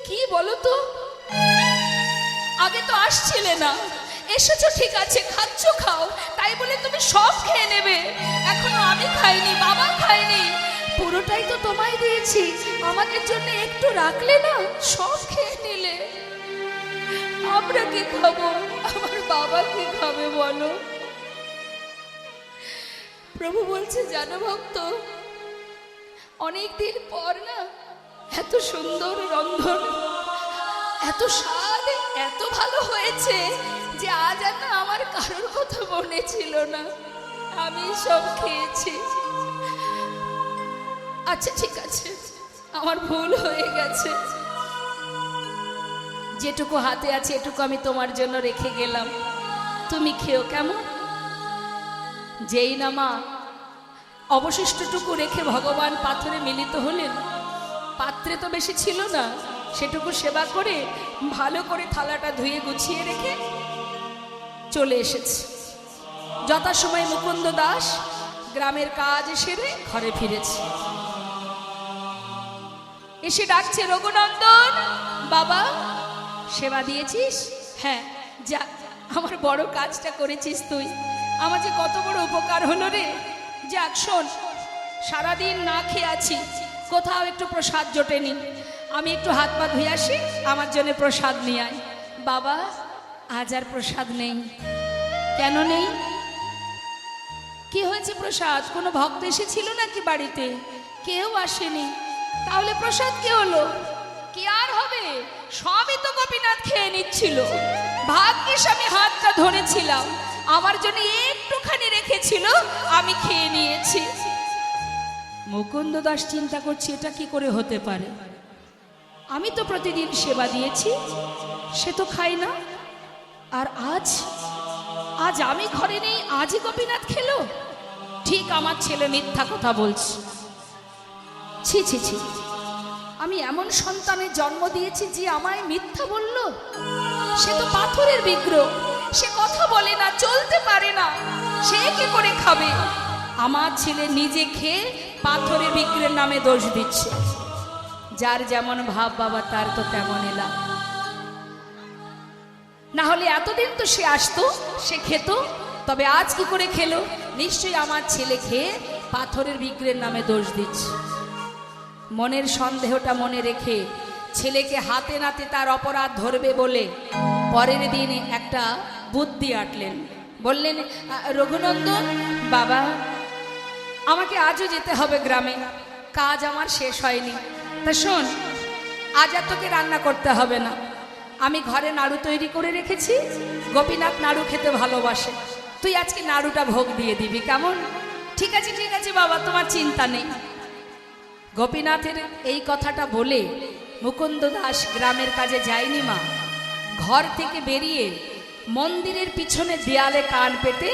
কি বলো তো? আগে তো আসছিলে না, এসেছো ঠিক আছে, খাচ্ছ খাও, তাই বলে তুমি সব খেয়ে নেবে? এখনো আমি খাইনি, বাবা খাইনি, পুরোটাই তো তোমায় দিয়েছি, আমাদের জন্য একটু রাখলে না? সব খেয়ে নিলে। আমরা কি খাবো? আমার বাবা কি খাবে বলো? প্রভু বলছে, জানো ভক্ত, অনেকদিন পর না এত সুন্দর রন্ধন, এত স্বাদ, এত ভালো হয়েছে যে আজ আর না আমার কারোর কথা মনে ছিল না, আমি সব খেয়েছি। আচ্ছা ঠিক আছে, আমার ভুল হয়ে গেছে, যেটুকু হাতে আছে এটুকু আমি তোমার জন্য রেখে গেলাম, তুমি খেও, কেমন? যেই না মা অবশিষ্টটুকু রেখে ভগবান পাথরে মিলিত হলেন, পাত্রে তো বেশি ছিল না, সেটুকু সেবা করে ভালো করে থালাটা ধুয়ে গুছিয়ে রেখে চলে এসেছে। যথাসময় মুকুন্দ দাস গ্রামের কাজ সেরে ঘরে ফিরেছে, এসে ডাকছে, রঘুনন্দন বাবা, সেবা দিয়েছিস? হ্যাঁ, যা, আমার বড় কাজটা করেছিস তুই, আমার যে কত বড় উপকার হলো রে। যাক শোন, সারাদিন না খেয়ে আছি, কোথাও একটু প্রসাদ জোটেনি, আমি একটু হাত পা ধুয়ে আসি, আমার জন্য প্রসাদ নিয়ে আয়। বাবা, আজ আর প্রসাদ নেই। কেন নেই? কি হয়েছে? প্রসাদ কোনো ভক্ত এসেছিল নাকি বাড়িতে? কেউ আসেনি, তাহলে প্রসাদ কি হলো? কি আর হবে, সবই তো গোপীনাথ খেয়ে নিচ্ছিল, ভাগ্যিস আমি হাতটা ধরেছিলাম, আমার জন্য একটুখানি রেখেছিল, আমি খেয়ে নিয়েছি। মুকুন্দ দাস চিন্তা করছি, এটা কি করে হতে পারে? আমি তো প্রতিদিন সেবা দিয়েছি, সে তো খাই না, আর আজ আজ আমি ঘরে নেই, আজই গোপীনাথ খেলো? ঠিক আমার ছেলে মিথ্যা কথা বলছে। ছি ছি ছি, আমি এমন সন্তানের জন্ম দিয়েছি যে আমায় মিথ্যা বলল? সে তো পাথরের বিগ্রহ, সে কথা বলে না, চলতে পারে না, সে কি করে খাবে? আমার ছেলে নিজে খেয়ে পাথরের বিগ্রহের নামে দোষ দিচ্ছে। যার যেমন ভাব বাবা, তার তো তেমন এলাম। না হলে এতদিন তো সে আসতো, সে খেত, তবে আজ কি করে খেলো? নিশ্চয়ই আমার ছেলে খেয়ে পাথরের বিগ্রহের নামে দোষ দিচ্ছে। মনের সন্দেহটা মনে রেখে ছেলেকে হাতে নাতে তার অপরাধ ধরবে বলে পরের দিন একটা বুদ্ধি আটলেন। বললেন, রঘুনন্দন বাবা, আমাকে আজও যেতে হবে গ্রামে, কাজ আমার শেষ হয়নি। তা শোন, আজ আর তোকে রান্না করতে হবে না, আমি ঘরে নাড়ু তৈরি করে রেখেছি, গোপীনাথ নাড়ু খেতে ভালোবাসে, তুই আজকে নাড়ুটা ভোগ দিয়ে দিবি, কেমন? ঠিক আছে ঠিক আছে বাবা, তোমার চিন্তা নেই। গোপীনাথের এই কথাটা বলে মুকুন্দ দাস গ্রামের কাজে যায়নি মা, ঘর থেকে বেরিয়ে মন্দিরের পিছনে দেয়ালে কান পেতে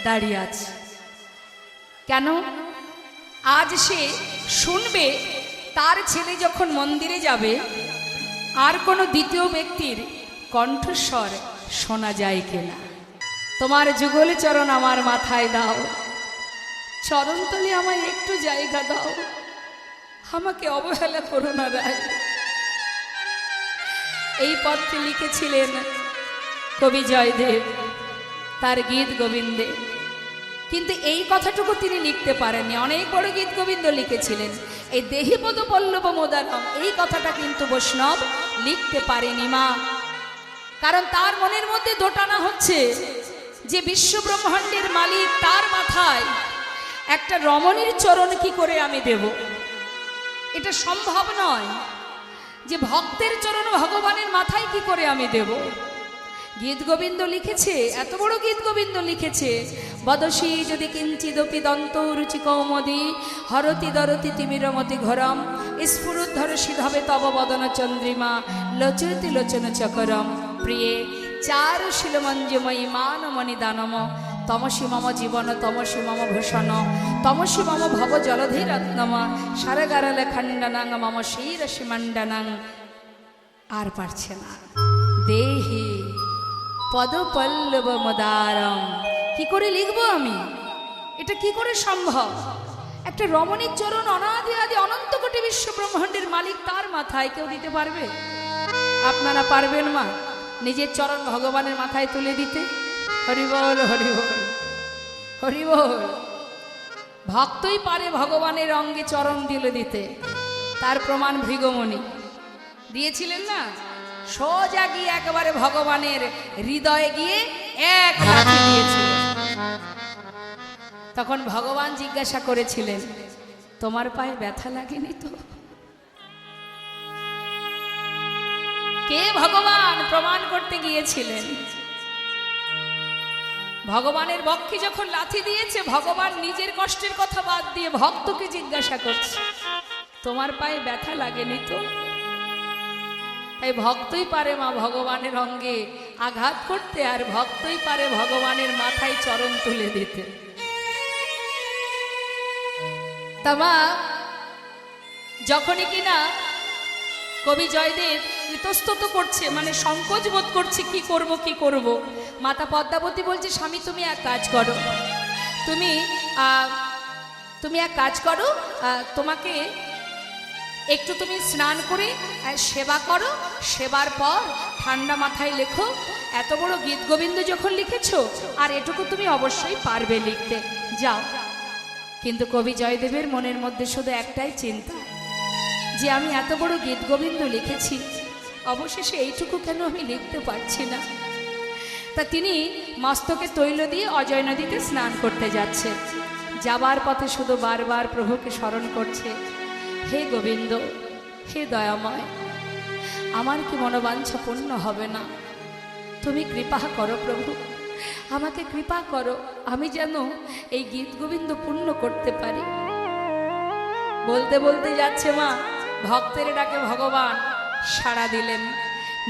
দাঁড়িয়ে আছে। কেন? আজ সে শুনবে তার ছেলে যখন মন্দিরে যাবে, আর কোনো দ্বিতীয় ব্যক্তির কণ্ঠস্বর শোনা যায় কিনা। তোমার যুগল চরণ আমার মাথায় দাও, চরণতলে আমায় একটু জায়গা দাও, আমাকে অবহেলা করো না রায়। এই পদটি লিখেছিলেন কবি জয়দেব তার গীত গোবিন্দে, কিন্তু এই কথাটুকু তিনি লিখতে পারেননি। অনেক বড় গীত গোবিন্দ লিখেছিলেন, এই দেহিপদ পল্লব মোদারম এই কথাটা কিন্তু বৈষ্ণব লিখতে পারেনি মা। কারণ তার মনের মধ্যে দোটানা হচ্ছে যে বিশ্ব ব্রহ্মাণ্ডের মালিক, তার মাথায় একটা রমণীর চরণ কি করে আমি দেব? এটা সম্ভব নয় যে ভক্তের চরণ ভগবানের মাথায় কি করে আমি দেব। গীত গোবিন্দ লিখেছে, এত বড় গীত গোবিন্দ লিখেছে, বদসী যদি কিঞ্চিদপি দন্ত রুচি কৌমদি হরতি দরতি তিমিরমতি ঘরম স্ফুরুদ্ধর সিধবে তব বদন চন্দ্রিমা লোচয়তি লোচন চকরম প্রিয়ে চারু শিলমঞ্জুময়ী মানমণি দানম তমসী মম জীবন তমসী মম ভূষণ তমসী মম ভব জলধি রত্নম সারগারলে খণ্ডনাং মম শিরসি মণ্ডনাং। আর পারছে না, দেহি পদপল্লব মদারম। কি করে লিখবো আমি? এটা কি করে সম্ভব? একটা রমণীর চরণ অনাদি আদি অনন্ত কোটি বিশ্ব ব্রহ্মাণ্ডের মালিক, তার মাথায় কেউ দিতে পারবে? আপনারা পারবেন মা নিজের চরণ ভগবানের মাথায় তুলে দিতে? হরি বল, হরি বল, হরি বল। ভক্তই পারে ভগবানের অঙ্গে চরণ দিলে দিতে, তার প্রমাণ ভৃগুমুনি দিয়েছিলেন না। সোজা গিয়ে একেবারে ভগবানের হৃদয়ে গিয়ে এক লাথি দিয়েছিলেন। তখন ভগবান জিজ্ঞাসা করেছিলেন, তোমার পায়ে ব্যথা লাগেনি তো? কে ভগবান প্রমাণ করতে গিয়েছিলেন? ভগবানের বক্ষে যখন লাথি দিয়েছে, ভগবান নিজের কষ্টের কথা বাদ দিয়ে ভক্তকে জিজ্ঞাসা করছে, তোমার পায়ে ব্যথা লাগেনি তো? তাই ভক্তই পারে মা ভগবানের অঙ্গে আঘাত করতে, আর ভক্তই পারে ভগবানের মাথায় চরণ তুলে দিতে। তা মা যখনই কিনা কবি জয়দেব ইতস্তত করছে, মানে সংকোচ বোধ করছে, কি করব কি করব, মাতা পদ্মাবতী বলছে, স্বামী তুমি এক কাজ করো, তুমি এক কাজ করো, তোমাকে একটু তুমি স্নান করে সেবা করো, সেবার পর ঠান্ডা মাথায় লেখো। এত বড় গীত গোবিন্দ যখন লিখেছো, আর এটুকু তুমি অবশ্যই পারবে লিখতে, যাও। কিন্তু কবি জয়দেবের মনের মধ্যে শুধু একটাই চিন্তা, যে আমি এত বড় গীত গোবিন্দ লিখেছি, অবশেষে এইটুকু কেন আমি লিখতে পারছি না। তা তিনি মস্তকে তৈল দিয়ে অজয় নদীতে স্নান করতে যাচ্ছে। যাবার পথে শুধু বারবার প্রভুকে স্মরণ করছে, হে গোবিন্দ, হে দয়াময়, আমার কি মনোবাঞ্ছা পূর্ণ হবে না? তুমি কৃপা করো প্রভু, আমাকে কৃপা করো, আমি যেন এই গীত গোবিন্দ পূর্ণ করতে পারি। বলতে বলতে যাচ্ছে মা, ভক্তের ডাকে ভগবান সাড়া দিলেন।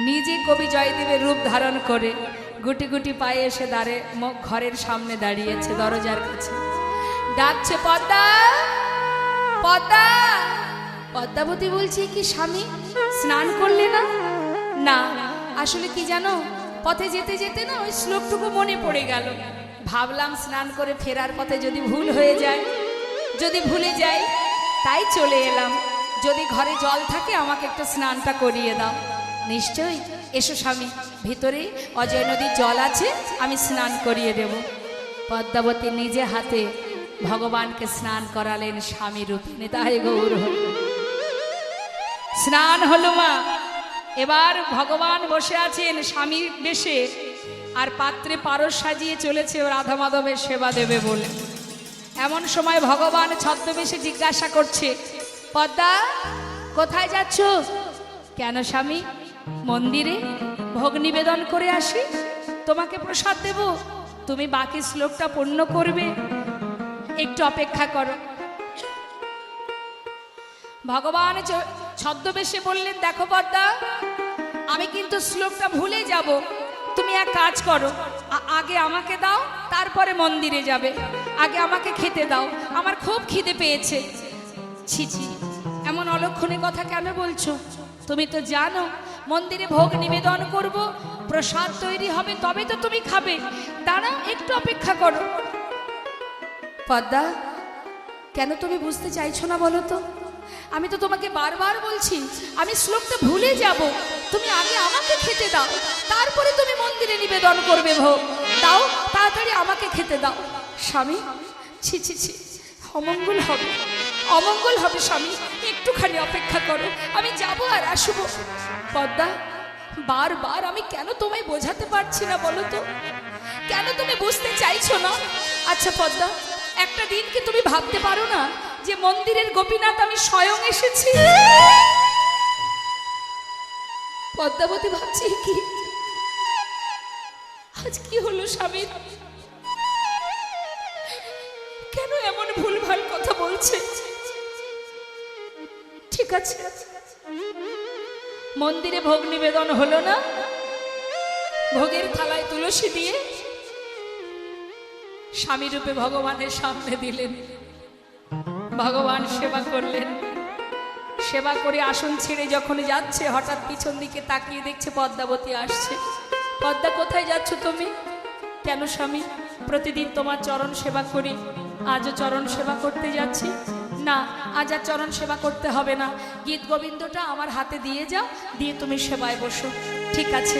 নিজে কবি জয়দেবের রূপ ধারণ করে গুটি গুটি পায়ে এসে ঘরের সামনে দাঁড়িয়েছে, দরজার কাছে ডাকছে, পদ্মা, পদ্মা। পদ্মাবতী বলছে, কি স্বামী স্নান করলে না? না, আসলে কি জানো, পথে যেতে যেতে না ওই শ্লোকটুকু মনে পড়ে গেল। ভাবলাম স্নান করে ফেরার পথে যদি ভুল হয়ে যায়, যদি ভুলে যাই, তাই চলে এলাম। যদি ঘরে জল থাকে আমাকে একটু স্নানটা করিয়ে দাও। নিশ্চয়ই, এসো স্বামী, ভিতরে অজয় নদীর জল আছে, আমি স্নান করিয়ে দেব। পদ্মাবতী নিজে হাতে ভগবানকে স্নান করালেন স্বামী রূপে। নিতাই গৌর হল। স্নান হলো মা। এবার ভগবান বসে আছেন স্বামীর বেশে, আর পাত্রে পারস সাজিয়ে চলেছে রাধা মাধবের সেবা দেবে বলে। এমন সময় ভগবান ছদ্মবেশে জিজ্ঞাসা করছে, পদ্মা, কোথায় যাচ্ছ? কেন স্বামী? মন্দিরে ভোগ নিবেদন করে আসি, তোমাকে প্রসাদ দেব, তুমি বাকি শ্লোকটা পূর্ণ করবে, একটু অপেক্ষা করো। ভগবান ছদ্মবেশে বললেন, দেখো পদ্মা, আমি কিন্তু শ্লোকটা ভুলে যাব, তুমি এক কাজ করো, আগে আমাকে দাও, তারপরে মন্দিরে যাবে, আগে আমাকে খেতে দাও, আমার খুব খিদে পেয়েছে। ছি ছি, এমন অলক্ষণে কথা কেন বলছো? তুমি তো জানো মন্দিরে ভোগ নিবেদন করব, প্রসাদ তৈরি হবে, তবে তো তুমি খাবে, দাঁড়াও, একটু অপেক্ষা করো। পদ্মা, কেন তুমি বুঝতে চাইছো না বলো তো? আমি তো তোমাকে বারবার বলছি, আমি শ্লোকটা ভুলে যাব, তুমি আগে আমাকে খেতে দাও, তারপরে তুমি মন্দিরে নিবেদন করবে ভোগ, দাও, তাড়াতাড়ি আমাকে খেতে দাও। স্বামী, ছি ছি ছি, অমঙ্গল হবে, অমঙ্গল হবে স্বামী, একটুখানি অপেক্ষা করো, আমি যাব আর আসবো। পদ্মা, বারবার আমি কেন তোমায় বোঝাতে পারছি না বলো তো? কেন তুমি বুঝতে চাইছো না? আচ্ছা পদ্মা, একটা দিন কি তুমি ভাবতে পারো না যে মন্দিরের গোপীনাথ আমি স্বয়ং এসেছি? পদ্মাবতী ভাবছি, কি আজ কি হলো স্বামীর? কেন এমন ভুলভাল কথা বলছে? ঠিক আছে, মন্দিরে ভোগ নিবেদন হলো না, ভোগের থালায় তুলসী দিয়ে স্বামী রূপে ভগবানের সামনে দিলেন। ভগবান সেবা করলেন। সেবা করে আসন ছেড়ে যখন যাচ্ছে, হঠাৎ পিছন দিকে তাকিয়ে দেখছে পদ্মাবতী আসছে। পদ্মা, কোথায় যাচ্ছ তুমি? কেন স্বামী, প্রতিদিন তোমার চরণ সেবা করি, আজও চরণ সেবা করতে যাচ্ছি। না, আজ আর চরণ সেবা করতে হবে না, গীত গোবিন্দটা আমার হাতে দিয়ে যাও, দিয়ে তুমি সেবায় বসো। ঠিক আছে।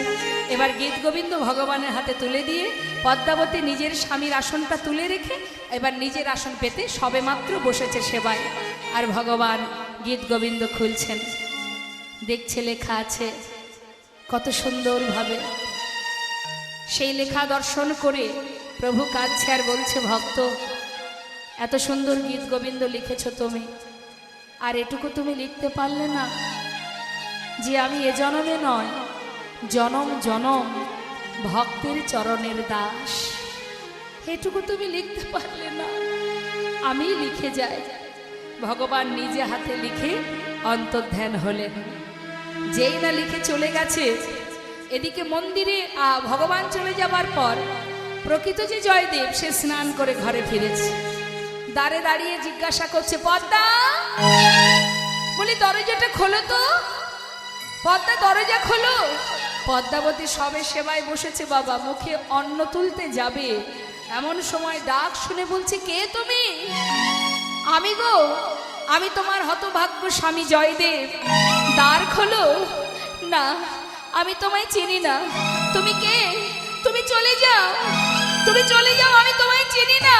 এবার গীত গোবিন্দ ভগবানের হাতে তুলে দিয়ে পদ্মাবতী নিজের স্বামীর আসনটা তুলে রেখে এবার নিজের আসন পেতে সবেমাত্র বসেছে সেবায়। আর ভগবান গীত গোবিন্দ খুলছেন, দেখছে লেখা আছে কত সুন্দরভাবে। সেই লেখা দর্শন করে প্রভু কাঁদছে আর বলছে, ভক্ত, এত সুন্দর গীত গোবিন্দ লিখেছ তুমি, আর এটুকু তুমি লিখতে পারলে না যে আমি এ জনমে নয়, জনম জনম ভক্তের চরণের দাস। এটুকু তুমি লিখতে পারলে না, আমি লিখে যাই। ভগবান নিজে হাতে লিখে অন্তর্ধান হলেন। যেই না লিখে চলে গেছে, এদিকে মন্দিরে ভগবান চলে যাবার পর প্রকৃত যে জয়দেব সে স্নান করে ঘরে ফিরেছে। দ্বারে দাঁড়িয়ে জিজ্ঞাসা করছে, পদ্মা, বলি দরজাটা খোলো তো, পদ্মা দরজা খোলো। পদ্মাবতী সবে সেবায় বসেছে বাবা, মুখে অন্ন তুলতে যাবে, এমন সময় ডাক শুনে বলছে, কে তুমি? আমি গো, আমি তোমার হতভাগ্য স্বামী জয়দেব, দ্বার খোলো। না, আমি তোমায় চিনি না, তুমি কে? তুমি চলে যাও, তুমি চলে যাও, আমি তোমায় চিনি না।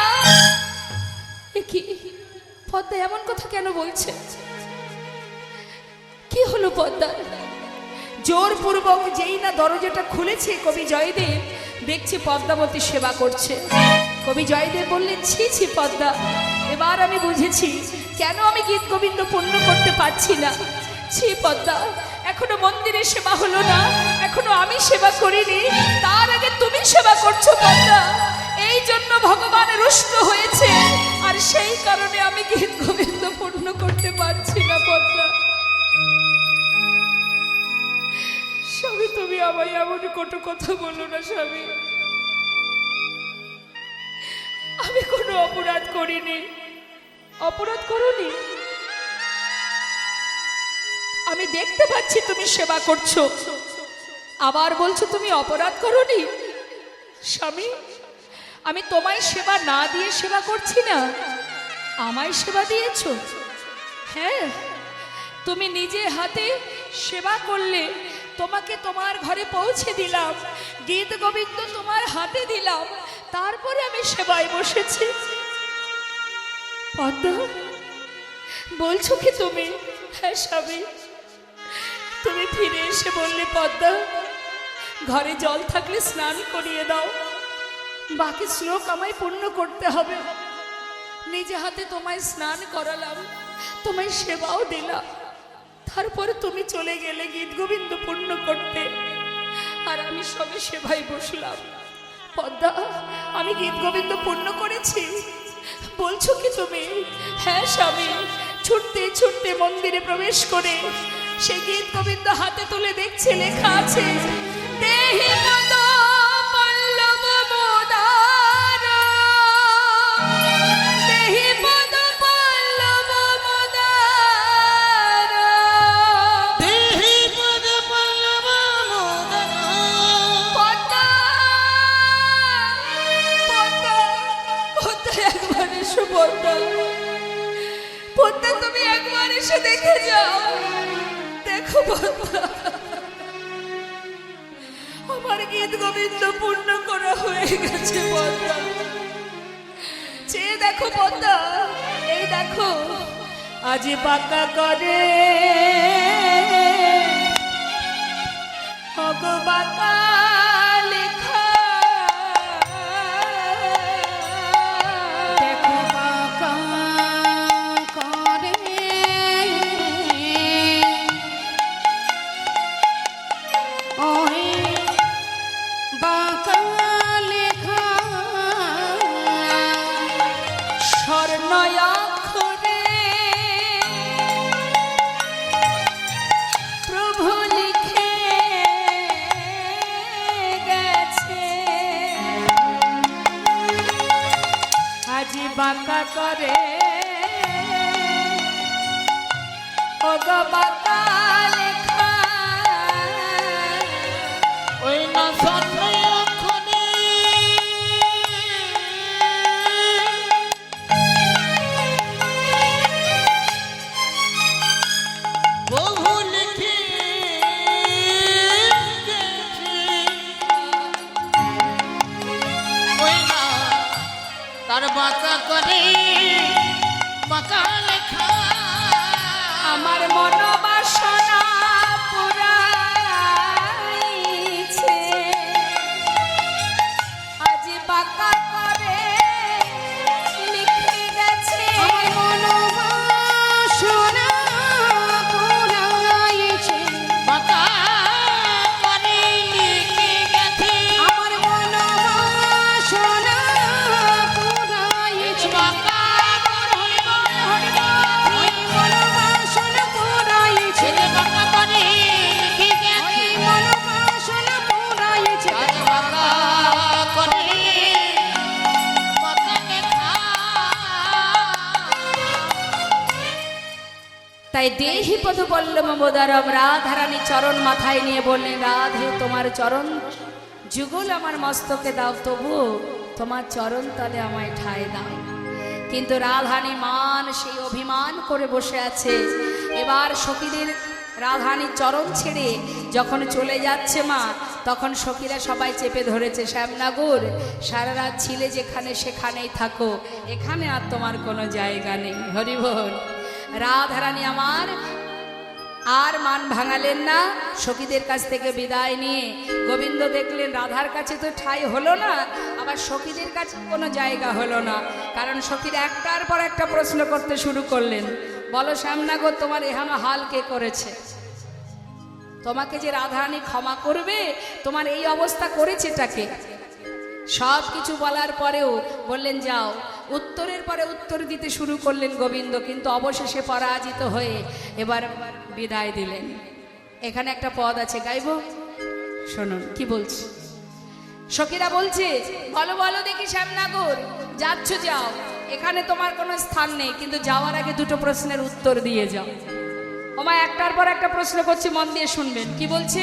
কি পদ্মা এমন কথা কেন বলছে? কি হলো পদ্মা? জোরপূর্বক যেই না দরজাটা খুলেছে কবি জয়দেব, দেখছে পদ্মাবতী সেবা করছে। কবি জয়দেব বললেন, ছি ছি পদ্মা, এবার আমি বুঝেছি কেন আমি গীত গোবিন্দ পূর্ণ করতে পারছি না। ছি পদ্মা, এখনো মন্দিরে সেবা হলো না, এখনো আমি সেবা করিনি, তার আগে তুমি সেবা করছো পদ্মা। এই জন্য ভগবান রুষ্ট হয়েছে, আর সেই কারণে আমি গীত গোবিন্দ পূর্ণ করতে পারছি না পদ্মা। স্বামী, তুমি আমায় এমন কটু কথা বলো না স্বামী, আমি কোনো অপরাধ করিনি। অপরাধ করোনি? আমি দেখতে পাচ্ছি তুমি সেবা করছো, আবার বলছো তুমি অপরাধ করোনি। স্বামী, আমি তোমায় সেবা না দিয়ে সেবা করছি না, আমায় সেবা দিয়েছো। হ্যাঁ, তুমি নিজে হাতে সেবা করলে, তোমাকে তোমার ঘরে পৌঁছে দিলাম, গীত গোবিন্দ তোমার হাতে দিলাম, তারপরে আমি সেবায় বসেছি। পদ্মা, বলছো কি তুমি? হ্যাঁ স্বামী, তুমি ফিরে এসে বললে, পদ্মা, ঘরে জল থাকলে স্নান করিয়ে দাও, বাকি শ্লোক আমায় পূর্ণ করতে হবে। নিজে হাতে তোমায় স্নান করালাম, তোমায় সেবাও দিলাম, তারপরে তুমি চলে গেলে গীত গোবিন্দ পূর্ণ করতে, আর আমি সবে সেবায় বসলাম। পদ্মা, আমি গীত গোবিন্দ পূর্ণ করেছি বলছো কি তুমি? হ্যাঁ স্বামী, ছুটতে ছুটতে মন্দিরে প্রবেশ করে সে গীত গোবিন্দ হাতে তুলে দেখছে লেখা আছে, দেহি পদ পল্লব মোদার, দেহি পদ পল্লব মোদার, দেহি পদ পল্লব মোদার। পদ্মা, পদ্মা, পদ্মা, একবার এসো পদ্মা, পদ্মা, তুমি একবার এসে দেখে যাও। দেখো পদ্মা, আমার গীত গোবিন্দ পূর্ণ করা হয়ে গেছে পদ্মা। চেয়ে দেখো পদ্মা, এই দেখো, আজ পাকা করে বাঁকা লেখা, দেখো বাঁকা করে ওই বাঁকা লেখা, স্বর্ণয়াক্ষরে প্রভু লিখে তাই দেহি পদপল্লব মোদারম, রাধারানী চরণ মাথায় নিয়ে বললেন, রাধে তোমার চরণ যুগল আমার মস্তকে দাও, তবু তোমার চরণ তলে আমায় ঠাঁই দাও। কিন্তু রাধানী মান সেই অভিমান করে বসে আছে। এবার সখীদের রাধানীর চরণ ছেড়ে যখন চলে যাচ্ছে মা, তখন সখীরা সবাই চেপে ধরেছে, শ্যামনগর সারা রাত ছিলে যেখানে সেখানেই থাকো, এখানে আর তোমার কোনো জায়গা নেই। হরিবল। রাধারানী আমার আর মান ভাঙালেন না, সখীদের কাছ থেকে বিদায় নিয়ে গোবিন্দ দেখলেন রাধার কাছে তো ঠাঁই হলো না, আবার সখীদের কাছে কোনো জায়গা হলো না। কারণ সখীরা একটার পর একটা প্রশ্ন করতে শুরু করলেন, বলো শ্যামনগর তোমার এহানো হাল কে করেছে? তোমাকে যে রাধারানী ক্ষমা করবে, তোমার এই অবস্থা করেছেটাকে? সব কিছু বলার পরেও বললেন যাও। উত্তরের পরে উত্তর দিতে শুরু করলেন গোবিন্দ, কিন্তু অবশেষে পরাজিত হয়ে এবার বিদায় দিলেন। এখানে একটা পদ আছে, গাইব, শুনুন কি বলছি। সখীরা বলছে, বলো বলো দেখি শ্যামনগর, যাচ্ছ যাও, এখানে তোমার কোনো স্থান নেই, কিন্তু যাওয়ার আগে দুটো প্রশ্নের উত্তর দিয়ে যাও। ওমা একটার পর একটা প্রশ্ন করছি, মন দিয়ে শুনবেন কি বলছে।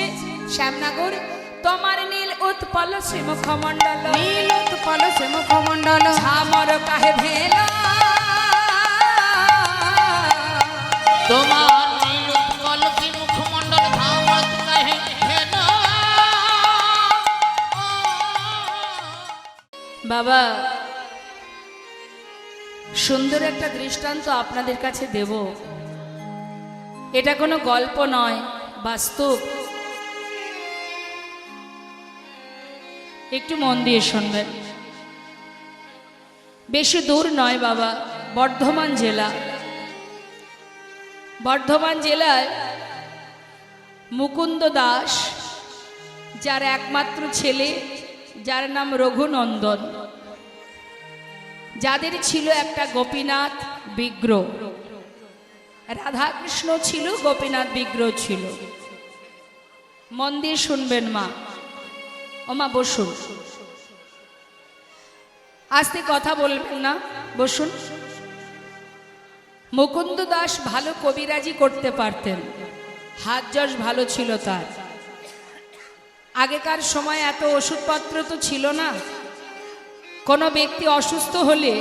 শ্যামনগর তোমার নীল উৎপল শ্রীমুখমণ্ডল, নীল উৎপল শ্রীমুখমণ্ডল, ঝামর কাহে ভেলা, তোমার নীল উৎপল শ্রীমুখমণ্ডল, ঝামর কাহে ভেলা। বাবা সুন্দর একটা দৃষ্টান্ত আপনাদের কাছে দেব। এটা কোনো গল্প নয়, বাস্তব। একটু মন দিয়ে শুনবেন। বেশি দূর নয় বাবা, বর্ধমান জেলা। বর্ধমান জেলায় মুকুন্দ দাস, যার একমাত্র ছেলে, যার নাম রঘুনন্দন, যাদের ছিল একটা গোপীনাথ বিগ্রহ। রাধাকৃষ্ণ ছিল, গোপীনাথ বিগ্রহ ছিল। মন দিয়ে শুনবেন মা। ও মা বসুন, আস্তে কথা বলবেন না, বসুন। মুকুন্দ দাস ভালো কবিরাজি করতে পারতেন, হাত যশ ভালো ছিল তার। আগেকার সময় এত ওষুধপত্র তো ছিল না। কোনো ব্যক্তি অসুস্থ হলে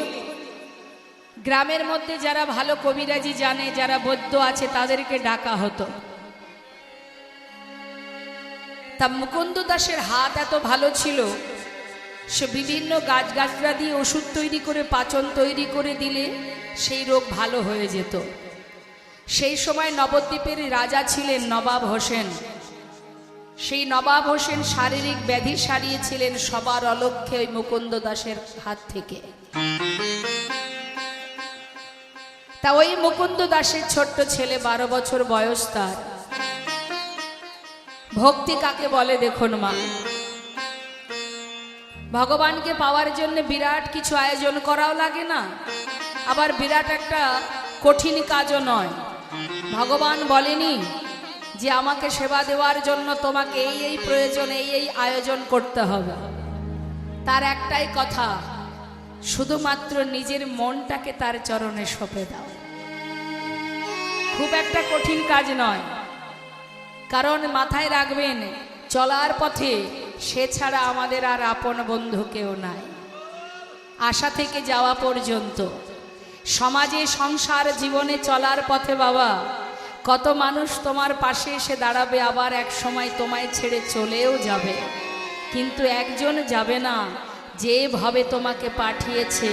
গ্রামের মধ্যে যারা ভালো কবিরাজি জানে, যারা বৈদ্য আছে, তাদেরকে ডাকা হতো। তা মুকুন্দ দাসের হাত এত ভালো ছিল, সে বিভিন্ন গাছগাছরা দিয়ে ওষুধ তৈরি করে, পাচন তৈরি করে দিলে সেই রোগ ভালো হয়ে যেত। সেই সময় নবদ্বীপের রাজা ছিলেন নবাব হোসেন। সেই নবাব হোসেন শারীরিক ব্যাধি সারিয়েছিলেন সবার অলক্ষ্যে ওই মুকুন্দ দাসের হাত থেকে। তা ওই মুকুন্দ দাসের ছোট্ট ছেলে, 12 বছর বয়স তার। ভক্তি কাকে বলে দেখুন মা। ভগবানকে পাওয়ার জন্য বিরাট কিছু আয়োজন করাও লাগে না, আবার বিরাট একটা কঠিন কাজও নয়। ভগবান বলেনি যে আমাকে সেবা দেওয়ার জন্য তোমাকে এই এই প্রয়োজন, এই এই আয়োজন করতে হবে। তার একটাই কথা, শুধুমাত্র নিজের মনটাকে তার চরণে সঁপে দাও। খুব একটা কঠিন কাজ নয়। কারণ মাথায় রাখবেন, চলার পথে সে ছাড়া আমাদের আর আপন বন্ধু কেউ নাই। আশা থেকে যাওয়া পর্যন্ত সমাজে, সংসার জীবনে চলার পথে বাবা, কত মানুষ তোমার পাশে এসে দাঁড়াবে, আবার এক সময় তোমায় ছেড়ে চলেও যাবে। কিন্তু একজন যাবে না, যেভাবে তোমাকে পাঠিয়েছে,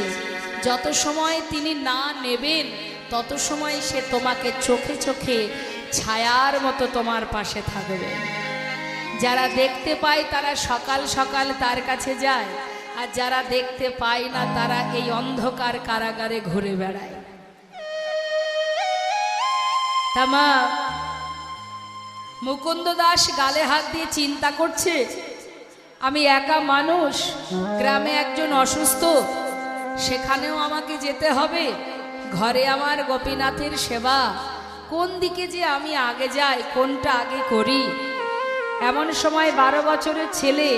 যত সময় তিনি না নেবেন তত সময় সে তোমাকে চোখে চোখে ছায়ার মতো তোমার পাশে থাকবে। যারা দেখতে পায় তারা সকাল সকাল তার কাছে যায়, আর যারা দেখতে পায় না তারা এই অন্ধকার কারাগারে ঘুরে বেড়ায়। তামা মুকুন্দ দাস গালে হাত দিয়ে চিন্তা করছে, আমি একা মানুষ, গ্রামে একজন অসুস্থ, সেখানেও আমাকে যেতে হবে, ঘরে আমার গোপীনাথের সেবা, কোন দিকে যে আমি আগে যাই, কোনটা আগে করি। এমন সময় 12 বছরের ছেলে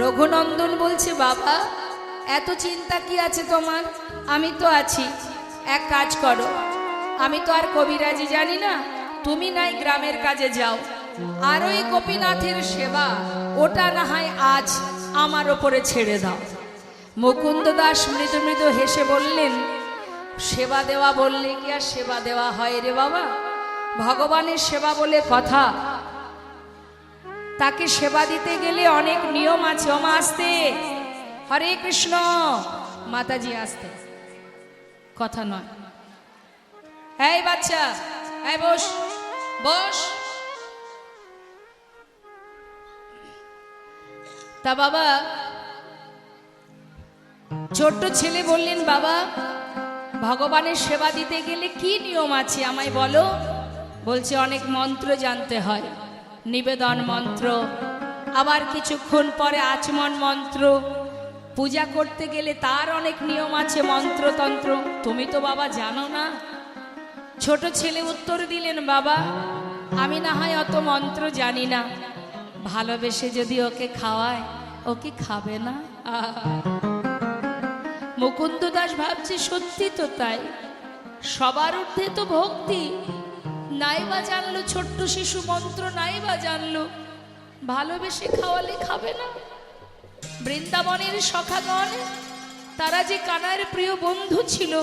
রঘুনন্দন বলছে, বাবা এত চিন্তা কি আছে তোমার, আমি তো আছি, এক কাজ করো, আমি তো আর কবিরাজি জানি না, তুমি নাই গ্রামের কাজে যাও, আর ওই গোপীনাথের সেবা ওটা না হয় আজ আমার ওপরে ছেড়ে দাও। মুকুন্দ দাস মৃদু মৃদু হেসে বললেন, সেবা দেওয়া বললে কি আর সেবা দেওয়া হয় রে বাবা? ভগবানের সেবা বলে কথা, তাকে সেবা দিতে গেলে অনেক নিয়ম আছে। ওমা আসতে, হরে কৃষ্ণ, মাতাজি আসতে, কথা নয়। এই বাচ্চা, এই বস বস। তা বাবা, ছোট্ট ছেলে বললেন, বাবা ভগবানের সেবা দিতে গেলে কি নিয়ম আছে আমায় বলো। বলছে অনেক মন্ত্র জানতে হয়, নিবেদন মন্ত্র, আবার কিছুক্ষণ পরে আচমন মন্ত্র, পূজা করতে গেলে তার অনেক নিয়ম আছে, মন্ত্রতন্ত্র। তুমি তো বাবা জানো না। ছোট ছেলে উত্তর দিলেন, বাবা আমি না হয় অত মন্ত্র জানি না, ভালোবেসে যদি ওকে খাওয়ায় ও কি খাবে না? মুকুন্দ দাস ভাবছে সত্যি তো তাই, সবার ঊর্ধ্বে তো ভক্তি। নাই বা জানলো ছোট্ট শিশু মন্ত্র, নাই বা জানলো, ভালোবেসে খাওয়ালে খাবে না? বৃন্দাবনের সখাগণ, তারা যে কানাইয়ের প্রিয় বন্ধু ছিল,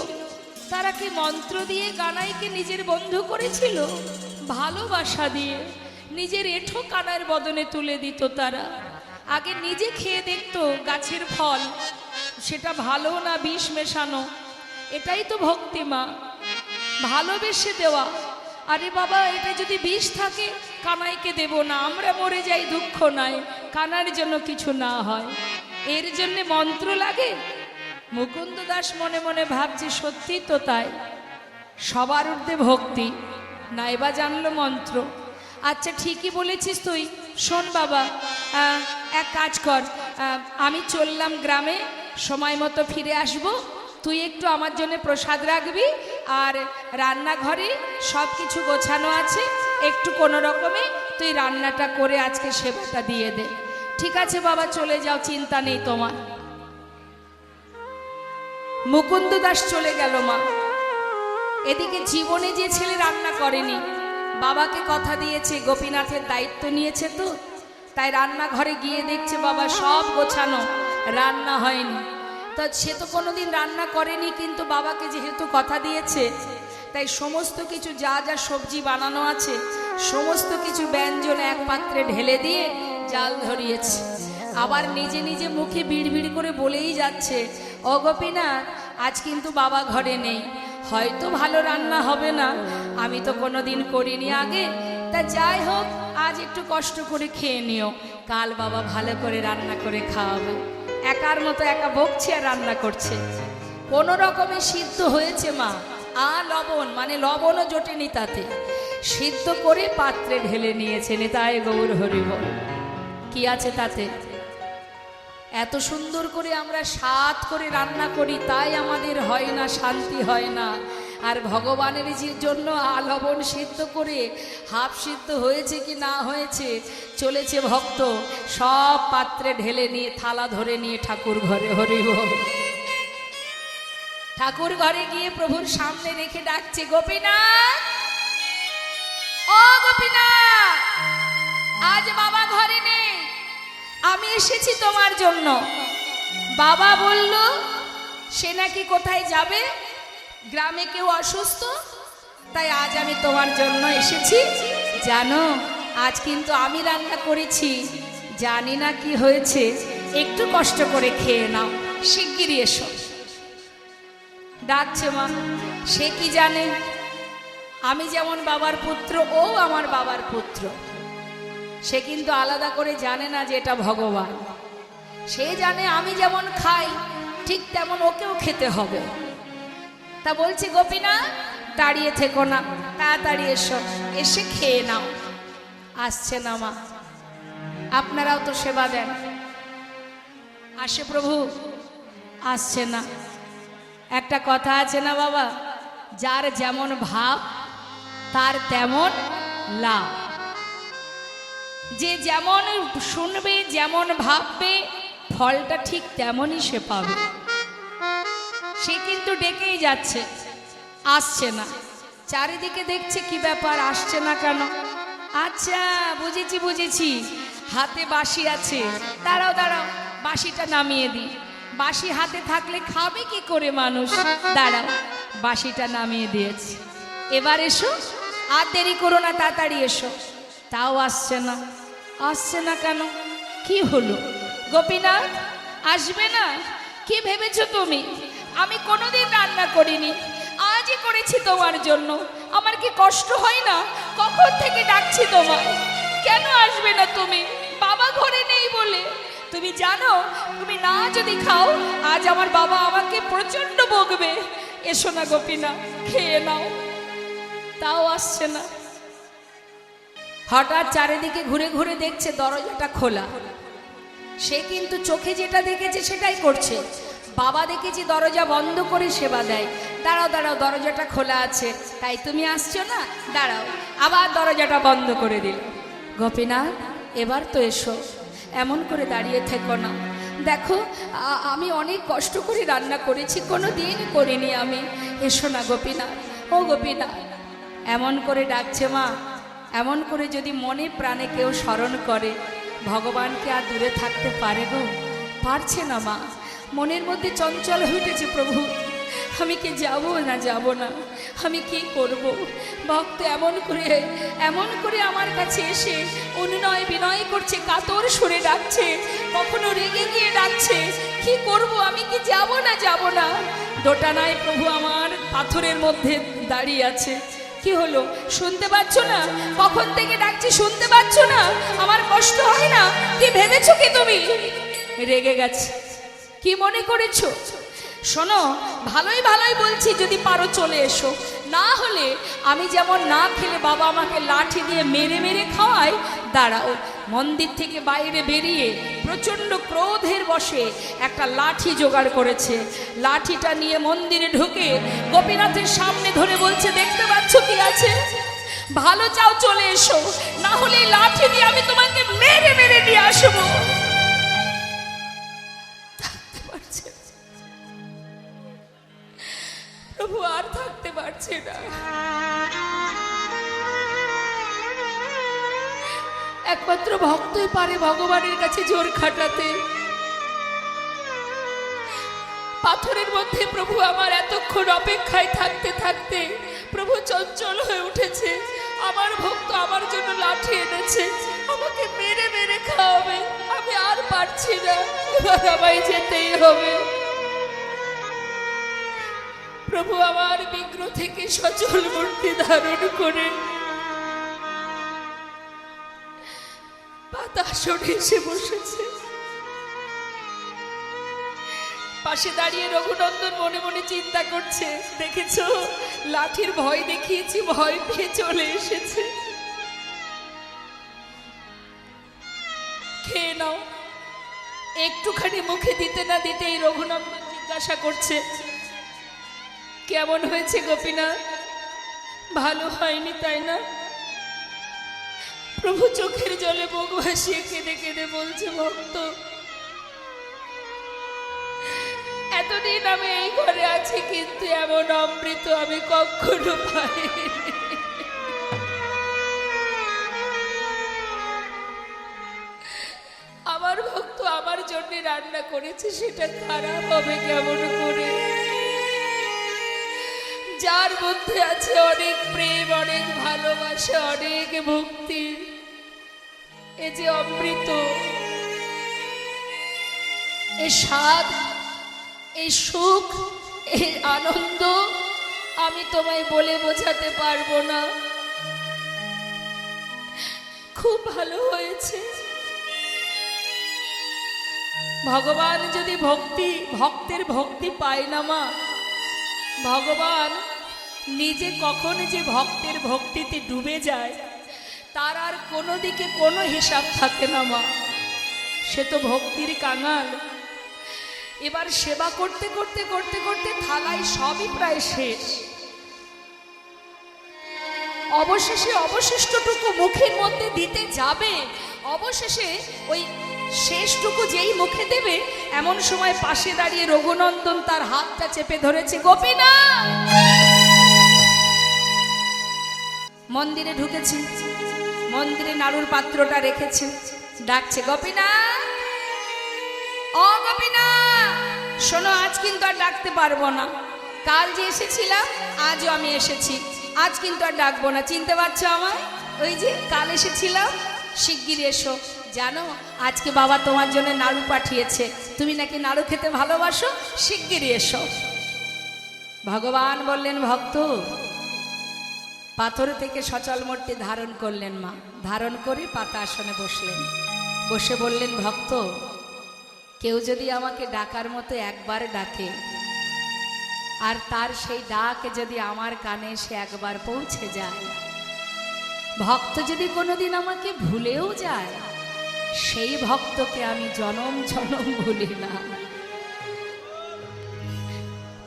তারা কি মন্ত্র দিয়ে কানাইকে নিজের বন্ধু করেছিল? ভালোবাসা দিয়ে নিজের এঁঠো কানাইয়ের বদনে তুলে দিত। তারা আগে নিজে খেয়ে দেখতো গাছের ফল, সেটা ভালো না বিষ মেশানো। এটাই তো ভক্তি মা, ভালোবেসে দেওয়া। আরে বাবা, এটা যদি বিষ থাকে কানাইকে দেব না, আমরা মরে যাই দুঃখ নাই, কানার জন্য কিছু না হয়, এর জন্য মন্ত্র লাগে। মুকুন্দ দাস মনে মনে ভাবছে সত্যি তো তাই, সবার ঊর্ধ্বে ভক্তি, নাইবা জানলো মন্ত্র। আচ্ছা ঠিকই বলেছিস তুই। শোন বাবা, এক কাজ কর, আমি চললাম গ্রামে, সময় মতো ফিরে আসব। তুই একটু আমার জন্য প্রসাদ রাখবি, আর রান্নাঘরে সব কিছু গোছানো আছে, একটু কোনো রকমে তুই রান্নাটা করে আজকে সেবাটা দিয়ে দে। ঠিক আছে বাবা, চলে যাও, চিন্তা নেই তোমার। মুকুন্দ দাস চলে গেল মা। এদিকে জীবনে যে ছেলে রান্না করেনি, বাবাকে কথা দিয়েছে, গোপীনাথের দায়িত্ব নিয়েছে, তো তাই রান্নাঘরে গিয়ে দেখছে বাবা সব গোছানো, রান্না হয়নি। তা সে তো কোনোদিন রান্না করেনি, কিন্তু বাবাকে যেহেতু কথা দিয়েছে, তাই সমস্ত কিছু যা যা সবজি বানানো আছে সমস্ত কিছু ব্যঞ্জন এক পাত্রে ঢেলে দিয়ে জাল ধরিয়েছে। আবার নিজে নিজে মুখে বিড়বিড় করে বলেই যাচ্ছে, ও গোপীনাথ, আজ কিন্তু বাবা ঘরে নেই, হয়তো ভালো রান্না হবে না, আমি তো কোনোদিন করিনি আগে, তা যাই হোক আজ একটু কষ্ট করে খেয়ে নিও, কাল বাবা ভালো করে রান্না করে খাওয়াবে। একার মতো একা বকছে আর রান্না করছে। কোনো রকমে সিদ্ধ হয়েছে মা, লবণ মানে লবণও জোটেনি তাতে, সিদ্ধ করে পাত্রে ঢেলে নিয়েছে। নিতাই গৌর হরি বল। কি আছে তাতে? এত সুন্দর করে আমরা স্বাদ করে রান্না করি, তাই আমাদের হয় না, শান্তি হয় না। আর ভগবানের জন্য লবণ সিদ্ধ করে হাফ সিদ্ধ হয়েছে কি না হয়েছে, চলেছে ভক্ত সব পাত্রে ঢেলে নিয়ে থালা ধরে নিয়ে ঠাকুর ঘরে। হরি বল। ঠাকুর ঘরে গিয়ে প্রভুর সামনে রেখে ডাকছে, গোপীনাথ, ও গোপীনাথ, আজ বাবা ঘরে নেই, আমি এসেছি তোমার জন্য। বাবা বলল সে নাকি কোথায় যাবে, গ্রামে কেউ অসুস্থ, তাই আজ আমি তোমার জন্য এসেছি। জানো আজ কিন্তু আমি রান্না করেছি, জানি না কি হয়েছে, একটু কষ্ট করে খেয়ে নাও, শিগগিরই এসো। ডাকছে মা। সে কি জানে আমি যেমন বাবার পুত্র, ও আমার বাবার পুত্র। সে কিন্তু আলাদা করে জানে না যে এটা ভগবান। সে জানে আমি যেমন খাই ঠিক তেমন ওকেও খেতে হবে। তা বলছি, গোপীনাথ দাঁড়িয়ে থেকো না, তাড়াতাড়ি এসো, এসে খেয়ে নাও। আসছে না মা, আপনারাও তো সেবা দেন, আসে প্রভু, আসছে না। একটা কথা আছে না বাবা, যার যেমন ভাব তার তেমন লাভ। যে যেমন শুনবে, যেমন ভাববে, ফলটা ঠিক তেমনই সে পাবে। সে কিন্তু ডেকেই যাচ্ছে, আসছে না। চারিদিকে দেখছে কি ব্যাপার, আসছে না কেন। আচ্ছা বুঝেছি বুঝেছি, হাতে বাঁশি আছে, দাঁড়াও দাঁড়াও বাঁশিটা নামিয়ে দিই। বাঁশি হাতে থাকলে খাবে কি করে মানুষ, দাঁড়াও বাঁশিটা নামিয়ে দিয়েছি। এবার এসো, আর দেরি করো না, তাড়াতাড়ি এসো। তাও আসছে না, আসছে না কেন, কি হলো? গোপীনাথ আসবে না? কি ভেবেছো তুমি? আমি কোনোদিন রান্না করিনি, আজই করেছি তোমার জন্য। আমার কি কষ্ট হয় না? কখন থেকে ডাকছি তোমায়, কেন আসবে না তুমি? বাবা ঘরে নেই বলে। তুমি জানো তুমি না যদি খাও আজ আমার বাবা আমাকে প্রচন্ড বকবে। এসো না গোপীনাথ, খেয়ে নাও। তাও আসছে না। হঠাৎ চারিদিকে ঘুরে ঘুরে দেখছে দরজাটা খোলা। সে কিন্তু চোখে যেটা দেখেছে সেটাই করছে। বাবা দেখেছি দরজা বন্ধ করে সেবা দেয়। দাঁড়াও দাঁড়াও, দরজাটা খোলা আছে, তাই তুমি আসছো না? দাঁড়াও, আবার দরজাটা বন্ধ করে দিল। গোপীনাথ এবার তো এসো, এমন করে দাঁড়িয়ে থেকো না। দেখো আমি অনেক কষ্ট করে রান্না করেছি, কোনো দিন করিনি আমি। এসো না গোপীনাথ, ও গোপীনাথ। এমন করে ডাকছে মা। এমন করে যদি মনে প্রাণে কেউ স্মরণ করে, ভগবানকে আর দূরে থাকতে পারে গো? পারছে না মা। মনের মধ্যে চঞ্চল হয়ে উঠেছে, প্রভু আমি কি যাব না যাব না, আমি কি করব? ভক্ত এমন করে আমার কাছে এসে অনুনয় বিনয় করছে, কাতর সুরে ডাকছে, কখনো রেগে গিয়ে ডাকছে। কি করব? আমি কি যাব না যাব না? দোটানায় প্রভু আমার পাথরের মধ্যে দাঁড়িয়ে আছে। কি হলো, শুনতে পাচ্ছ না? কখন থেকে ডাকছি, শুনতে পাচ্ছ না? আমার কষ্ট হয় না? কি ভেবেছো কি তুমি? রেগে গেছে, কি মনে করেছো? শোনো, ভালোই ভালোই বলছি, যদি পারো চলে এসো। না হলে আমি যেমন না খেলে বাবা আমাকে লাঠি দিয়ে মেরে মেরে খাওয়ায়। দাঁড়াও, মন্দির থেকে বাইরে বেরিয়ে প্রচণ্ড ক্রোধের বশে একটা লাঠি জোগাড় করেছে। লাঠিটা নিয়ে মন্দিরে ঢুকে গোপীনাথের সামনে ধরে বলছে, দেখতে পাচ্ছ কি আছে? ভালো চাও চলে এসো, না হলে এই লাঠি দিয়ে আমি তোমাকে মেরে মেরে নিয়ে আসবো। প্রভু আর থাকতে পারছে না। একমাত্র ভক্তই পারে ভগবানের কাছে জোর খাটাতে। পাথরের মধ্যে প্রভু আমার এতক্ষণ অপেক্ষায় থাকতে থাকতে প্রভু চঞ্চল হয়ে উঠেছে। আমার ভক্ত আমার জন্য লাঠি এনেছে, আমাকে মেরে মেরে খাওয়াবে। আমি আর পারছি না, এবার আমায় যেতেই হবে। প্রভু আমার বিগ্রহ থেকে সচল মূর্তি ধারণ করে পাতাসনে এসে বসেছে। পাশে দাঁড়িয়ে রঘুনন্দন মনে মনে চিন্তা করছে, দেখেছো লাঠির ভয় দেখিয়েছি, ভয় পেয়ে চলে এসেছে। খেয়ে নাও। একটুখানি মুখে দিতে না দিতেই রঘুনন্দন জিজ্ঞাসা করছে, কেমন হয়েছে গোপীনাথ? ভালো হয়নি তাই না? প্রভু চোখের জলে বুক ভাসিয়ে কেঁদে কেঁদে বলছে, ভক্ত এতদিন আমি এই ঘরে আছি, কিন্তু এমন অমৃত আমি কখনো পাইনি। আমার ভক্ত আমার জন্য রান্না করেছে, সেটা খারাপ হবে কেমন করে? যার মধ্যে আছে অনেক প্রেম, অনেক ভালোবাসা, অনেক ভক্তি, এই যে অমৃত, এই স্বাদ, এই সুখ, এই আনন্দ আমি তোমায় বলে বোঝাতে পারবো না। খুব ভালো হয়েছে। ভগবান যদি ভক্তের ভক্তি পায় না মা, ভগবান নিজে কখন যে ভক্তের ভক্তিতে ডুবে যায় তার আর কোনো দিকে কোনো হিসাব থাকে না মা। সে তো ভক্তির কাঙাল। এবার সেবা করতে করতে করতে করতে থালায় সবই প্রায় শেষ। অবশেষে অবশিষ্টটুকু মুখের মধ্যে দিতে যাবে, অবশেষে ওই শেষটুকু যেই মুখে দেবে, এমন সময় পাশে দাঁড়িয়ে রঘুনন্দন তার হাতটা চেপে ধরেছে। গোপীনাথ, মন্দিরে ঢুকেছি, মন্দিরে নাড়ুর পাত্রটা রেখেছে, ডাকছে গোপীনাথ, ও গোপীনাথ শোনো, আজ কিন্তু আর ডাকতে পারবো না। কাল যে এসেছিলাম আজও আমি এসেছি, আজ কিন্তু আর ডাকবো না। চিনতে পারছো আমায়? ওই যে কাল এসেছিলাম, শিগগির এসো। জানো আজকে বাবা তোমার জন্য নাড়ু পাঠিয়েছে, তুমি নাকি নাড়ু খেতে ভালোবাসো, শিগগিরই এসো। ভগবান বললেন ভক্ত, পাথর থেকে সচল মূর্তি ধারণ করলেন মা, ধারণ করে পাতা আসনে বসলেন, বসে বললেন ভক্ত, কেউ যদি আমাকে ডাকার মতো একবার ডাকে, আর তার সেই ডাক যদি আমার কানে এসে একবার পৌঁছে যায়, ভক্ত যদি কোনোদিন আমাকে ভুলেও যায়, সেই ভক্তকে আমি জনম জনম ভুলি না।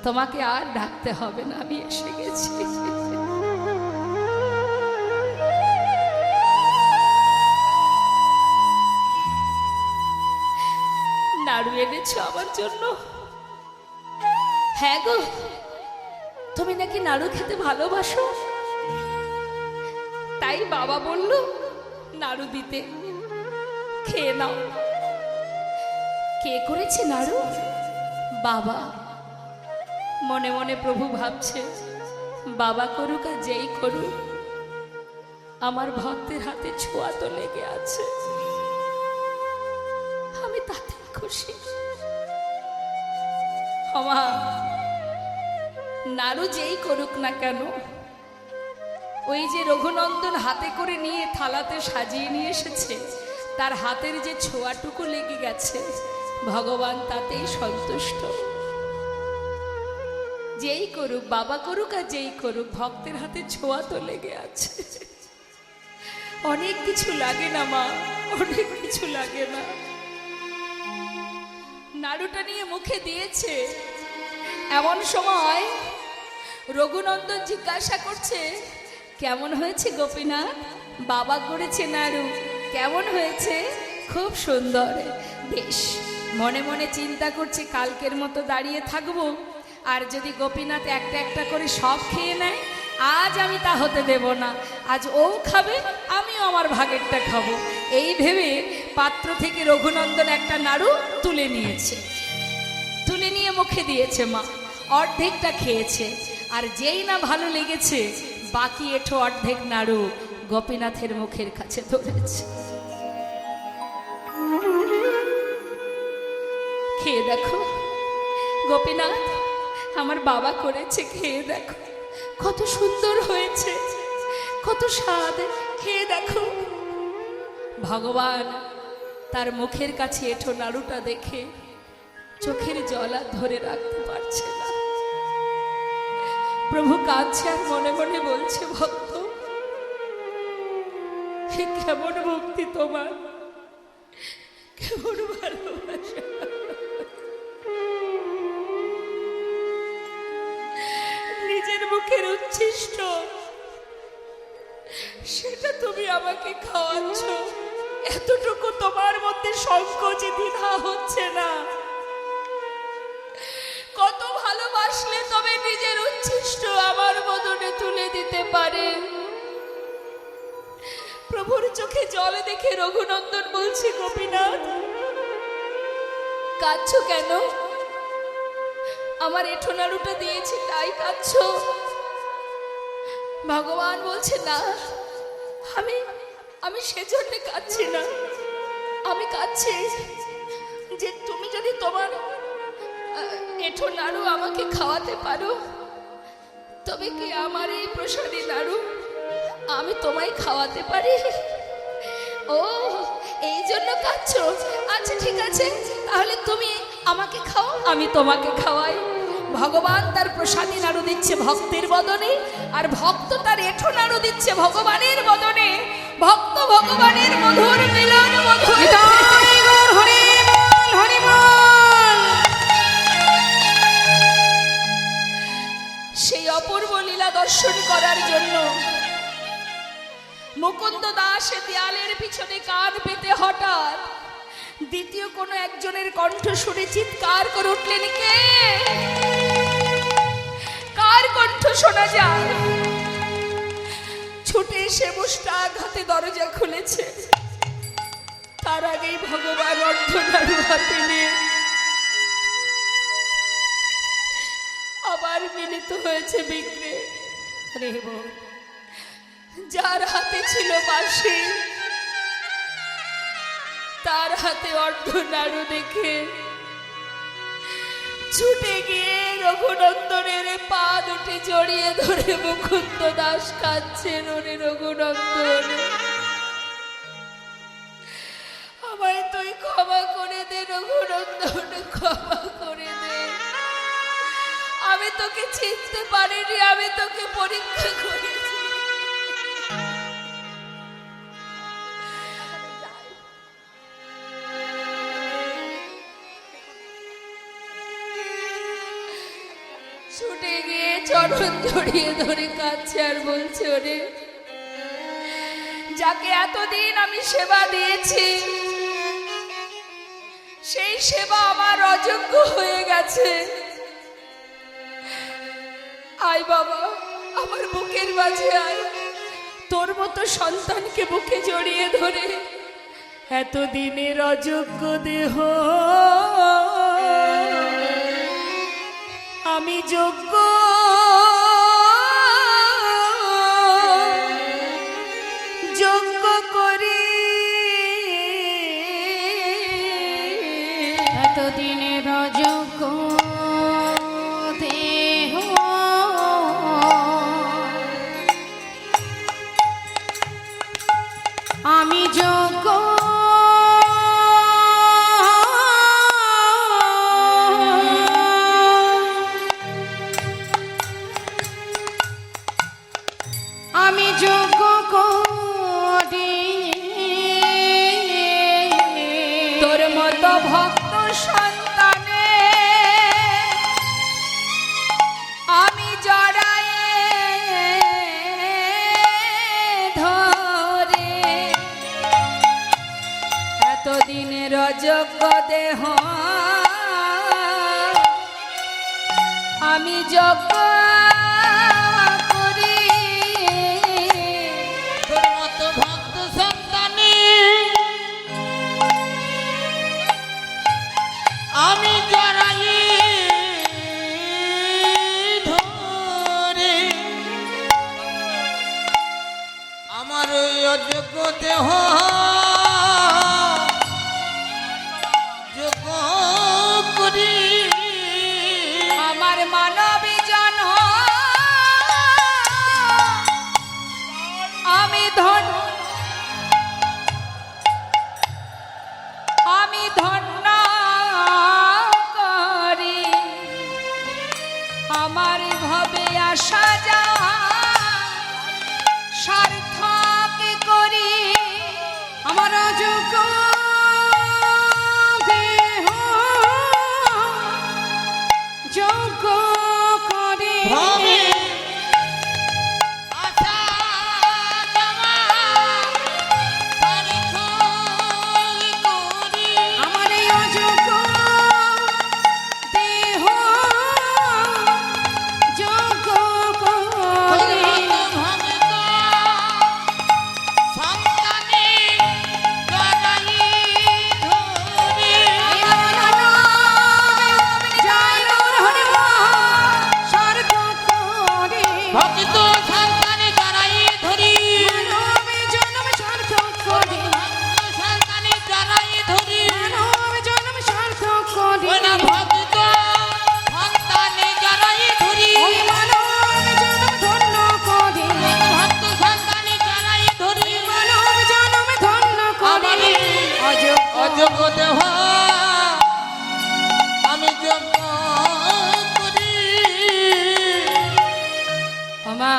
তোমাকে আর ডাকতে হবে না, আমি এসে গেছি। নাড়ু এনেছো আমার জন্য? হ্যাঁ গো, তুমি নাকি নাড়ু খেতে ভালোবাসো, তাই বাবা বলল নাড়ু দিতে, খেয়ে নাও। কে করেছে নাড়ু? বাবা। মনে মনে প্রভু ভাবছে, বাবা করুক আর যেই করুক, আমার ভক্তের হাতে ছোঁয়া তো লেগে আছে, আমি তাতে খুশি। ক্ষমা, নাড়ু যেই করুক না কেন, ওই যে রঘুনন্দন হাতে করে নিয়ে থালাতে সাজিয়ে নিয়ে এসেছে, তার হাতের যে ছোঁয়াটুকু লেগে গেছে, ভগবান তাতেই সন্তুষ্ট। যেই করুক, বাবা করুক আর যেই করুক, ভক্তের হাতে ছোঁয়া তো লেগে আছে। অনেক কিছু লাগে না মা, অনেক কিছু লাগে না। নাড়ুটা নিয়ে মুখে দিয়েছে, এমন সময় রঘুনন্দন জিজ্ঞাসা করছে, কেমন হয়েছে গোপীনাথ? বাবা করেছে নাড়ু, কেমন হয়েছে? খুব সুন্দর। বেশ। মনে মনে চিন্তা করছে, কালকের মতো দাঁড়িয়ে থাকবো, আর যদি গোপীনাথ একটা একটা করে সব খেয়ে নেয়, আজ আমি তা হতে দেব না। আজ ও খাবে, আমিও আমার ভাগেরটা খাবো। এই ভেবে পাত্র থেকে রঘুনন্দন একটা নাড়ু তুলে নিয়েছে, তুলে নিয়ে মুখে দিয়েছে মা। অর্ধেকটা খেয়েছে, আর যেই না ভালো লেগেছে, বাকি এঠো অর্ধেক নাড়ু গোপীনাথের মুখের কাছে ধরেছে। খেয়ে দেখো গোপীনাথ, আমার বাবা করেছে, খেয়ে দেখো কত সুন্দর হয়েছে, কত স্বাদ, খেয়ে দেখো। ভগবান তার মুখের কাছে এঠো নাড়ুটা দেখে চোখের জল আর ধরে রাখতে পারছে না। প্রভু কাঁদছে আর মনে মনে বলছে, ভক্ত কেমন ভক্তি তোমার, কেমন ভালোবাসা। নিজের মুখের উচ্ছিষ্ট সেটা তুমি আমাকে খাওয়াচ্ছ, এতটুকু তোমার মধ্যে সংকোচ দ্বিধা হচ্ছে না। কত ভালোবাসলে তবে নিজের উচ্ছিষ্ট আমার বদনে তুলে দিতে পারে। প্রভুর চোখে জল দেখে রঘুনন্দন বলছে, গোপীনাথ কাঁদছো কেন? আমার এঁঠো নাড়ুটা দিয়েছি তাই কাঁদছো? ভগবান বলছে, না, আমি সেজন্য কাঁদছি না। আমি কাঁদছি যে তুমি যদি তোমার এঁঠো নাড়ু আমাকে খাওয়াতে পারো, তবে কি আমার এই প্রসাদী নাড়ু আমি তোমায় খাওয়াতে পারি? ও, এই জন্য কাঁদছো? আচ্ছা ঠিক আছে, তাহলে তুমি আমাকে খাও, আমি তোমাকে খাওয়াই। ভগবান তার প্রসাদী নাড়ু দিচ্ছে ভক্তের বদনে, আর ভক্ত তার এঁঠো নাড়ু দিচ্ছে ভগবানের বদনে। ভক্ত ভগবানের মধুর মিলন, মধুর। সেই অপূর্ব লীলা দর্শন করার জন্য মুকুন্দ দাস দেয়ালের পিছনে কান পেতে হঠাৎ দ্বিতীয় কোনো একজনের কণ্ঠ শুনে চিৎকার করে উঠলেন, কে? কার কণ্ঠ শোনা যায়? ছুটে এসে মুষ্টা আঘাতে দরজা খুলেছে। তার আগেই ভগবান অর্ধনাড়ু হাতে নিয়ে আবার মিলিত হয়েছে বিঘ্নে। রে বোন, যার হাতে ছিল বাঁশি, তার হাতে অর্ধনাড়ু দেখে ছুটে গিয়ে রঘুনন্দনের পা দুটি জড়িয়ে ধরে মুকুন্দ দাস কাঁদছেন। ওরে রঘুনন্দন, আমায় তুই ক্ষমা করে দে রঘুনন্দন, ক্ষমা করে দে। আমি তোকে চিনতে পারিনি, আমি তোকে পরীক্ষা করেছি। ছুটে গিয়ে চরণ জড়িয়ে ধরে কাঁদছে আর বলছে, ওরে যাকে এতদিন আমি সেবা দিয়েছি, সেই সেবা আমার অযোগ্য হয়ে গেছে। আয় বাবা, আমার বুকের মাঝে আয়, তোর মতো সন্তানকে বুকে জড়িয়ে ধরে এতদিনের অযোগ্য দেহ আমি যোগ্য যোগ্য করি। এতদিনের অযোগ্য দেহ আমি যোগ্য আমি যোগ্য করি। তোর মতো ভক্ত সন্তানে আমি জড়ায়ে ধরে এতদিনের অযোগ্য দেহ আমি যোগ্য করি। তোর মতো ভক্ত সন্তানে আমি জড়াই ধরে আমার ওই অযোগ্য দেহ যোগ্য করি। আমার মানবী জন্ম আমি ধন্য, আমি ধন্য করি। আমার ভবে আসা যাওয়া সার্থক করি। আমার অযোগ্য দেহ যোগ্য করে ভবে আসা যাওয়া সার্থক করি। আমার এই অযোগ্য দেহ যোগ্য করে ভক্ত সন্তানে জড়াই ধরি, মানবে জন্ম সার্থক করে, সন্তানে জড়াই ধরি, মানবে জন্ম সার্থক করে, ওই না ভক্ত সন্তানে জড়াই ধরি, ওই মানবে জন্ম ধন্য করে, ভক্ত সন্তানে জড়াই ধরি, মানবে জন্ম ধন্য আমার করে। অযোগ্য দেহ আমি যোগ্য করি। মা,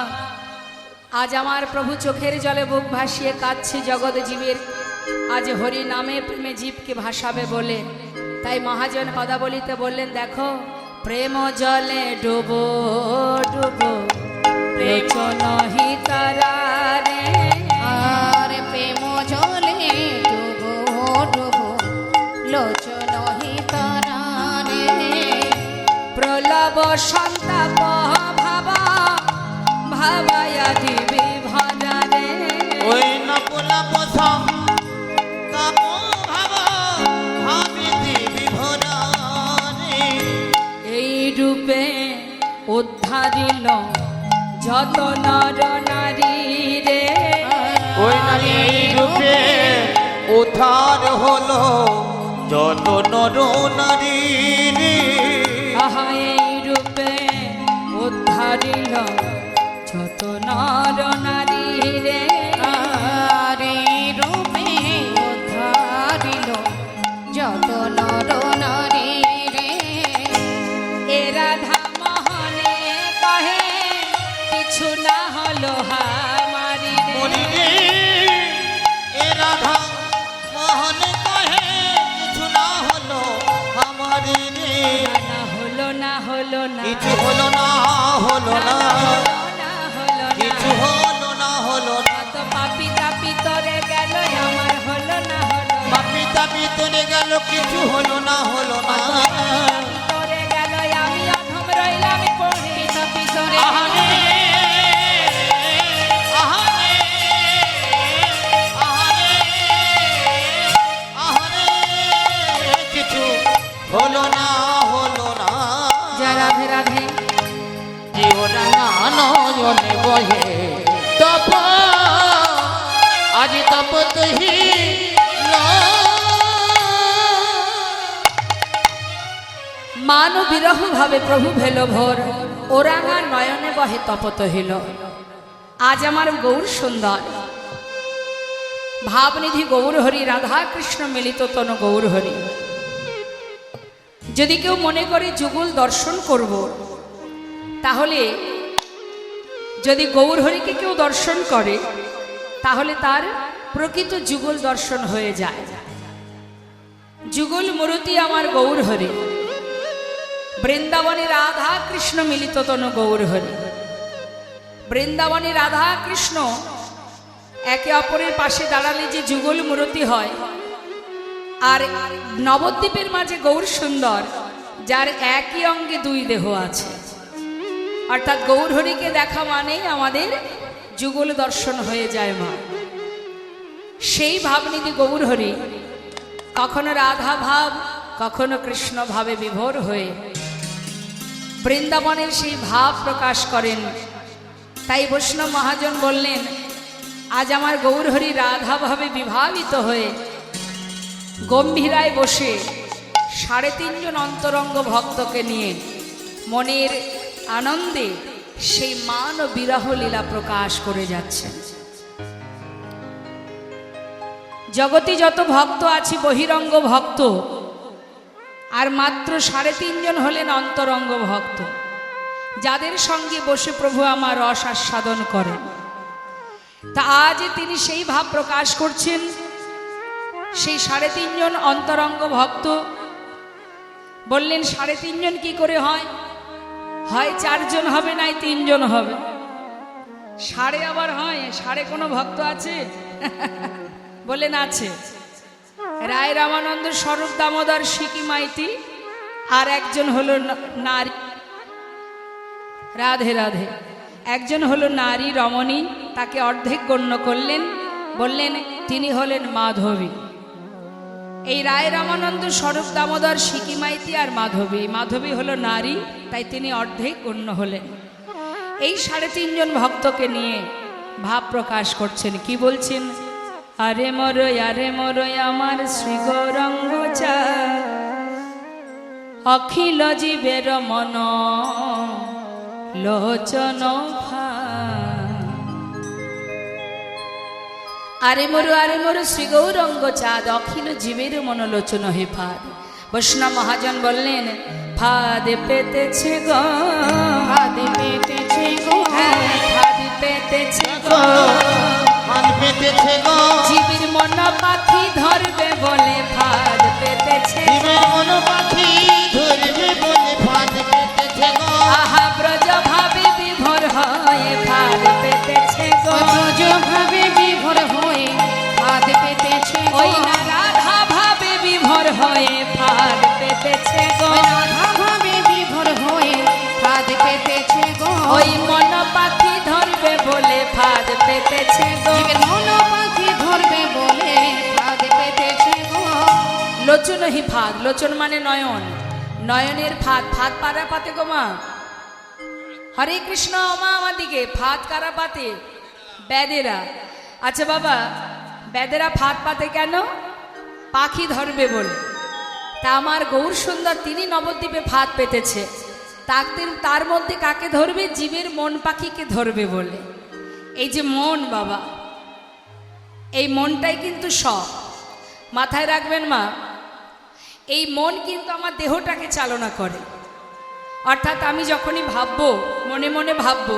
আজ আমার প্রভু চোখের জলে বুক ভাসিয়ে কাঁদছে জগৎ জীবের, আজ হরি নামে প্রেমে জীবকে ভাসাবে বলে। তাই মহাজন পদাবলিতে বললেন, দেখো প্রেম জলে ডুবো ডুবো লোচন হিতারা রে। আর প্রেম জলে ডুবো ডুবো লোচন হিতরারে, প্রলব সন্তাপ ভাবা ভাবায়া দিবি ভজা উদ্ধারিল যত নর নারী রে। ওই নারী রূপে উদ্ধার হলো যত নর নারী রে। আহা এই রূপে উদ্ধারিল যত নর নারী রে। আর এই রূপে উদ্ধারিল যত নর নারী রে। এ রাধা মোহনে কহে কিছু না হলো হামারি রে। মরি রে এ রাধা মোহন কহে কিছু না হলো আমার রে। না হলো না হলো না কিছু হলো না হলো না না হলো কিছু না। হলো না হলো না। কত পাপি তাপি তরে গেল আমার হলো না হলো না। পাপি তাপি তোরে গেল কিছু হলো না হলো না। তরে গেল আমি অধম রইলাম পড়ে তাপি তরে আহারে আহারে আহারে আহারে কিছু হলো না হলো না। যা রাধে রাধে। জীবরাঙা নয়নে বহে তপ আজ তপ তুহি মান বিরহ ভাবে প্রভু ভেল ভোর, ওরাঙা নয়নে বহে তপত হিল। আজ আমার গৌর সুন্দর ভাবনিধি গৌর হরি, রাধা কৃষ্ণ মিলিত তনু গৌর হরি। যদি কেউ মনে করে যুগল দর্শন করব, তাহলে যদি গৌর হরিকে কেউ দর্শন করে তাহলে তার প্রকৃত যুগল দর্শন হয়ে যায়। যুগল মূর্তি আমার গৌর হরি, বৃন্দাবনে রাধা কৃষ্ণ মিলিত তনু গৌর হরি। বৃন্দাবনে রাধা কৃষ্ণ একে অপরের পাশে দাঁড়ালে যে যুগল মূর্তি হয়, আর নবদ্বীপের মাঝে গৌর সুন্দর, যার একই অঙ্গে দুই দেহ আছে। অর্থাৎ গৌর হরিকে দেখা মানেই আমাদের যুগল দর্শন হয়ে যায় মা। সেই ভাবনিধি গৌর হরি কখনো রাধা ভাব কখনো কৃষ্ণ ভাবে বিভোর হয়ে বৃন্দাবনের সেই ভাব প্রকাশ করেন। তাই বৈষ্ণব মহাজন বললেন, আজ আমার গৌর হরি রাধা ভাবে বিভাবিত হয়ে গম্ভীরায় বসে 3.5 জন অন্তরঙ্গ ভক্তকে নিয়ে মনের আনন্দে সেই মান ও বিরহ লীলা প্রকাশ করে যাচ্ছেন। জগতে যত ভক্ত আছে বহিরঙ্গ ভক্ত, আর মাত্র 3.5 জন হলেন অন্তরঙ্গ ভক্ত, যাদের সঙ্গে বসে প্রভু আমার রস আস্বাদন করেন। তা আজ তিনি সেই ভাব প্রকাশ করছেন। সেই 3.5 জন অন্তরঙ্গ ভক্ত বললেন, 3.5 জন কি করে হয়? হয় 4 জন হবে, নাই 3 জন হবে। সাড়ে আবার হয়, সাড়ে কোনো ভক্ত আছে? বললেন আছে। রায় রামানন্দ স্বরূপ দামোদর সিকি মাইতি, আর একজন হলো নারী, রাধে রাধে, একজন হলো নারী রমণী, তাকে অর্ধেক গণ্য করলেন, বললেন তিনি হলেন মাধবী। এই রায় রামানন্দ স্বরূপ দামোদর সিকি মাইতি আর মাধবী, মাধবী হলো নারী, তাই তিনি অর্ধেক গণ্য হলেন। এই 3.5 জন ভক্তকে নিয়ে ভাব প্রকাশ করছেন। কি বলছেন? আরে মরয় আমার শ্রী গৌরাঙ্গ চা, অখিল জীবের মন লোচন ভা। আরে মোর শ্রী গৌরাঙ্গ চাঁদ, অখিল জীবের মন লোচন হে ফাদ। বৈষ্ণব মহাজন বললেন, ফাদ পেতেছে গো, ফাদ পেতেছে গো, ফাদ পেতেছে গো, মান পেতেছে গো। জীবের মন পাখি ধরবে বলে ফাদ পেতেছে গো। জীবের মন পাখি ধরবে বলে ফাঁদ পেতেছে গো। আহা ব্রজ ভাবে বিভোর হয়ে ফাদ পেতেছে গো। ব্রজ ভাবে বিভোর হয়ে ফাদ পেতেছে গো। ওই না রাধা ভাবে বিভোর হয়ে ফাদ পেতেছে গো। রাধা ভাবে বিভোর হয়ে ফাদ পেতেছে গো। ওই মন পাখি ধরবে বলে ফাদ পেতেছে গো। জীবের মন পাখি ধরবে বলে ফাদ পেতেছে গো। লোচন হি ফাদ, লোচন মানে নয়ন, নয়নের ফাদ, ফাদ পাড়া পাতে গো মা, হরে কৃষ্ণ মা আমার দিকে ফাঁদ কারা পাতে? ব্যাদেরা। আচ্ছা বাবা, ব্যাদেরা ফাঁদ পাতে কেন? পাখি ধরবে বলে। তা আমার গৌর সুন্দর তিনি নবদ্বীপে ফাঁদ পেতেছে, তার মধ্যে কাকে ধরবে? জীবের মন পাখিকে ধরবে বলে। এই যে মন বাবা, এই মনটাই কিন্তু সব। মাথায় রাখবেন মা, এই মন কিন্তু আমার দেহটাকে চালনা করে। অর্থাৎ আমি যখনই ভাববো, মনে মনে ভাববো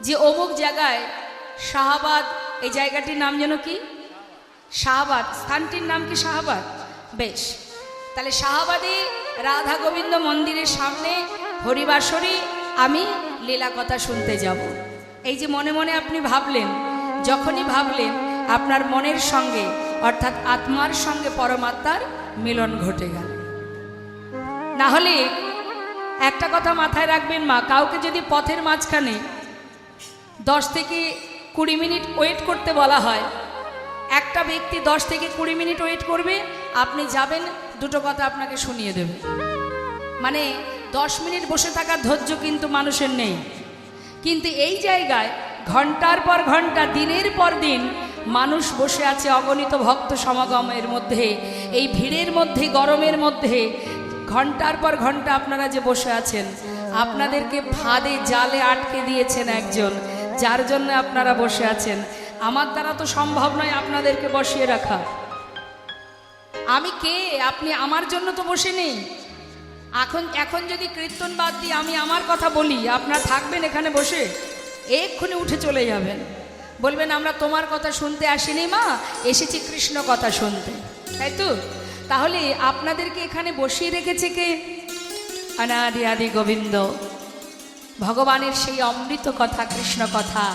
যে অমুক জায়গায় শাহাবাদ, এই জায়গাটির নাম যেন কি? শাহাবাদ। স্থানটির নাম কি? শাহাবাদ। বেশ, তাহলে শাহাবাদে রাধা গোবিন্দ মন্দিরের সামনে হরিবাসরে আমি লীলা কথা শুনতে যাব। এই যে মনে মনে আপনি ভাবলেন, যখনই ভাবলেন আপনার মনের সঙ্গে অর্থাৎ আত্মার সঙ্গে পরমাত্মার মিলন ঘটে গেল। না হলে একটা কথা মাথায় রাখবেন মা, কাউকে যদি পথের মাঝখানে 10 থেকে 20 মিনিট ওয়েট করতে বলা হয়, একটা ব্যক্তি 10 থেকে 20 মিনিট ওয়েট করবে, আপনি যাবেন, দুটো কথা আপনাকে শুনিয়ে দেবে। মানে 10 মিনিট বসে থাকার ধৈর্য কিন্তু মানুষের নেই। কিন্তু এই জায়গায় ঘন্টার পর ঘন্টা, দিনের পর দিন মানুষ বসে আছে অগণিত ভক্ত সমাগমের মধ্যে, এই ভিড়ের মধ্যে, গরমের মধ্যে ঘন্টার পর ঘন্টা আপনারা যে বসে আছেন, আপনাদেরকে ফাঁদে জালে আটকে দিয়েছেন একজন, যার জন্য আপনারা বসে আছেন। আমার দ্বারা তো সম্ভব নয় আপনাদেরকে বসিয়ে রাখা। আমি কে? আপনি আমার জন্য তো বসে নেই। এখন যদি কীর্তন বাদ দিয়ে আমি আমার কথা বলি, আপনারা থাকবেন এখানে বসে? এক্ষুনি উঠে চলে যাবেন, বলবেন আমরা তোমার কথা শুনতে আসিনি মা, এসেছি কৃষ্ণ কথা শুনতে, তাই তো? তাহলে আপনাদেরকে এখানে বসিয়ে রেখেছে কে? অনাদি আদি গোবিন্দ ভগবানের সেই অমৃত কথা, কৃষ্ণ কথা,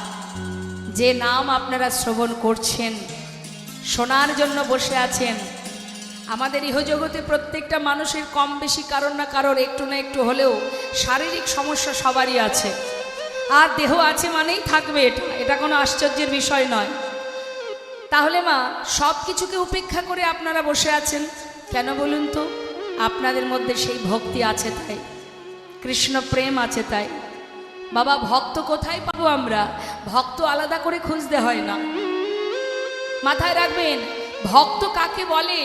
যে নাম আপনারা শ্রবণ করছেন, শোনার জন্য বসে আছেন। আমাদের ইহজগতে প্রত্যেকটা মানুষের কম বেশি কারোর না কারোর একটু না একটু হলেও শারীরিক সমস্যা সবারই আছে। আর দেহ আছে মানেই থাকবে, এটা কোনো আশ্চর্যের বিষয় নয়। তাহলে মা, সব কিছুকে উপেক্ষা করে আপনারা বসে আছেন কেন বলুন তো? আপনাদের মধ্যে সেই ভক্তি আছে তাই, কৃষ্ণ প্রেম আছে তাই। বাবা, ভক্ত কোথায় পাবো আমরা? ভক্ত আলাদা করে খুঁজতে হয় না। মাথায় রাখবেন, ভক্ত কাকে বলে?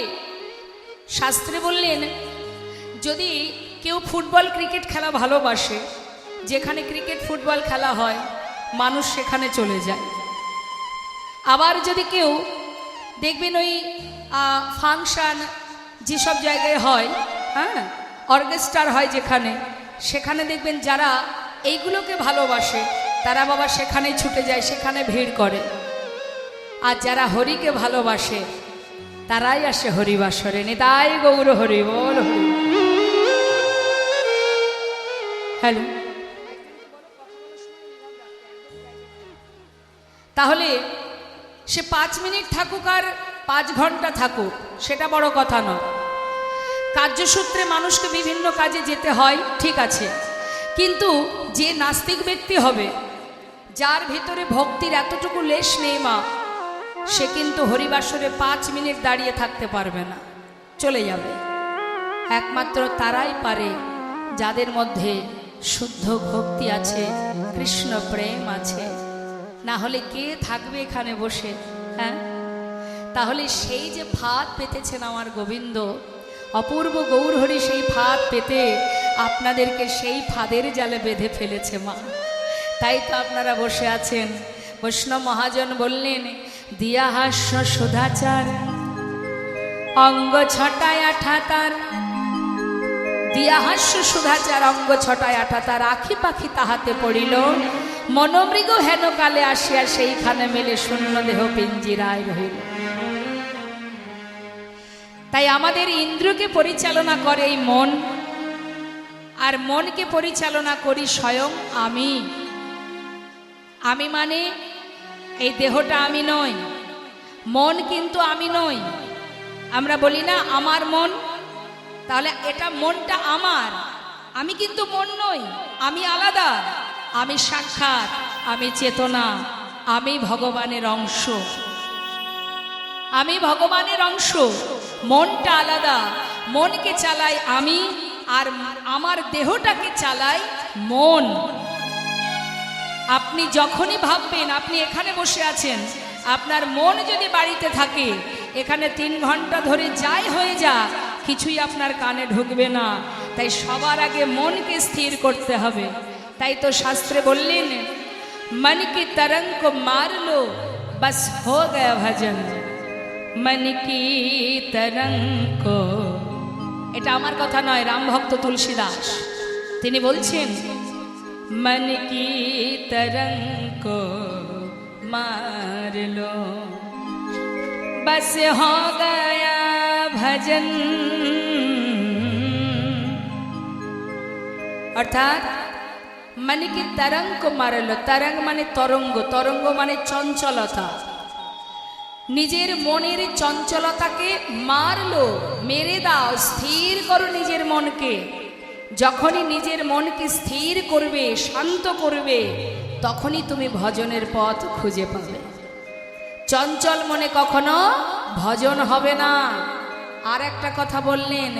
শাস্ত্রে বললেন, যদি কেউ ফুটবল ক্রিকেট খেলা ভালোবাসে, যেখানে ক্রিকেট ফুটবল খেলা হয় মানুষ সেখানে চলে যায়। আবার যদি কেউ দেখবেন ওই ফাংশন যেসব জায়গায় হয়, হ্যাঁ, অর্কেস্ট্রার হয় যেখানে, সেখানে দেখবেন যারা এইগুলোকে ভালোবাসে তারা বাবা সেখানেই ছুটে যায়, সেখানে ভিড় করে। আর যারা হরিকে ভালোবাসে তারাই আসে হরিবাসরে। নিতাই গৌর হরি বল হরি। হ্যালো, তাহলে সে 5 মিনিট থাকুক আর 5 ঘন্টা থাকুক, সেটা বড় কথা নয়। কার্যসূত্রে মানুষকে বিভিন্ন কাজে যেতে হয়, ঠিক আছে, কিন্তু যে নাস্তিক ব্যক্তি হবে, যার ভিতরে ভক্তির এতটুকু লেশ নেই মা, সে কিন্তু হরিবাসরে 5 মিনিট দাঁড়িয়ে থাকতে পারবে না, চলে যাবে। একমাত্র তারাই পারে যাদের মধ্যে শুদ্ধ ভক্তি আছে, কৃষ্ণ প্রেম আছে। না হলে কে থাকবে এখানে বসে? হ্যাঁ, তাহলে সেই যে ফাঁদ পেতেছেন আমার গোবিন্দ, অপূর্ব গৌরহরি, সেই ফাঁদ পেতে আপনাদেরকে সেই ফাঁদের জালে বেঁধে ফেলেছে মা। তাই তো আপনারা বসে আছেন। বৈষ্ণব মহাজন বললেন, দিয়া হাস্য সুধাচার অঙ্গ ছটায় আঠাতার, দিয়া হাস্য সুধাচার অঙ্গ ছটায় আঠাতার, আখি পাখি তাহাতে পড়িল, মনোমৃগ হেন কালে আসিয়া সেইখানে মেলে শূন্য দেহ পিঞ্জিরায় রহিল। তাই আমাদের ইন্দ্রকে পরিচালনা করে এই মন, আর মনকে পরিচালনা করি স্বয়ং আমি। আমি মানে এই দেহটা আমি নই, মন কিন্তু আমি নই। আমরা বলি না আমার মন, তাহলে এটা মনটা আমার, আমি কিন্তু মন নই, আমি আলাদা, আমি সাক্ষাৎ, আমি চেতনা, আমি ভগবানের অংশ, আমি ভগবানের অংশ। মনটা আলাদা, মনকে চালাই আমি, আর আমার দেহটাকে চালাই মন। আপনি যখনই ভাববেন আপনি এখানে বসে আছেন, আপনার মন যদি বাড়িতে থাকে, এখানে 3 ঘন্টা ধরে যাই হয়ে যা কিছুই আপনার কানে ঢুকবে না। তাই সবার আগে মনকে স্থির করতে হবে। তাই তো শাস্ত্রে বললেন, मन की तरंग को मार लो बस हो गया भजन, मन की तरंग को। এটা আমার কথা নয়, রাম ভক্ত তুলসীদাস তিনি বলছেন, मन की तरंग को मार लो बस हो गया भजन। অর্থাৎ মানে কি তরঙ্গ মারলো, তরঙ্গ মানে তরঙ্গ, তরঙ্গ মানে চঞ্চলতা। নিজের মনের চঞ্চলতাকে মারলো, মেরে দাও, স্থির করো নিজের মনকে। যখনই নিজের মনকে স্থির করবে, শান্ত করবে, তখনই তুমি ভজনের পথ খুঁজে পাবে। চঞ্চল মনে কখনো ভজন হবে না। আর একটা কথা বললেন,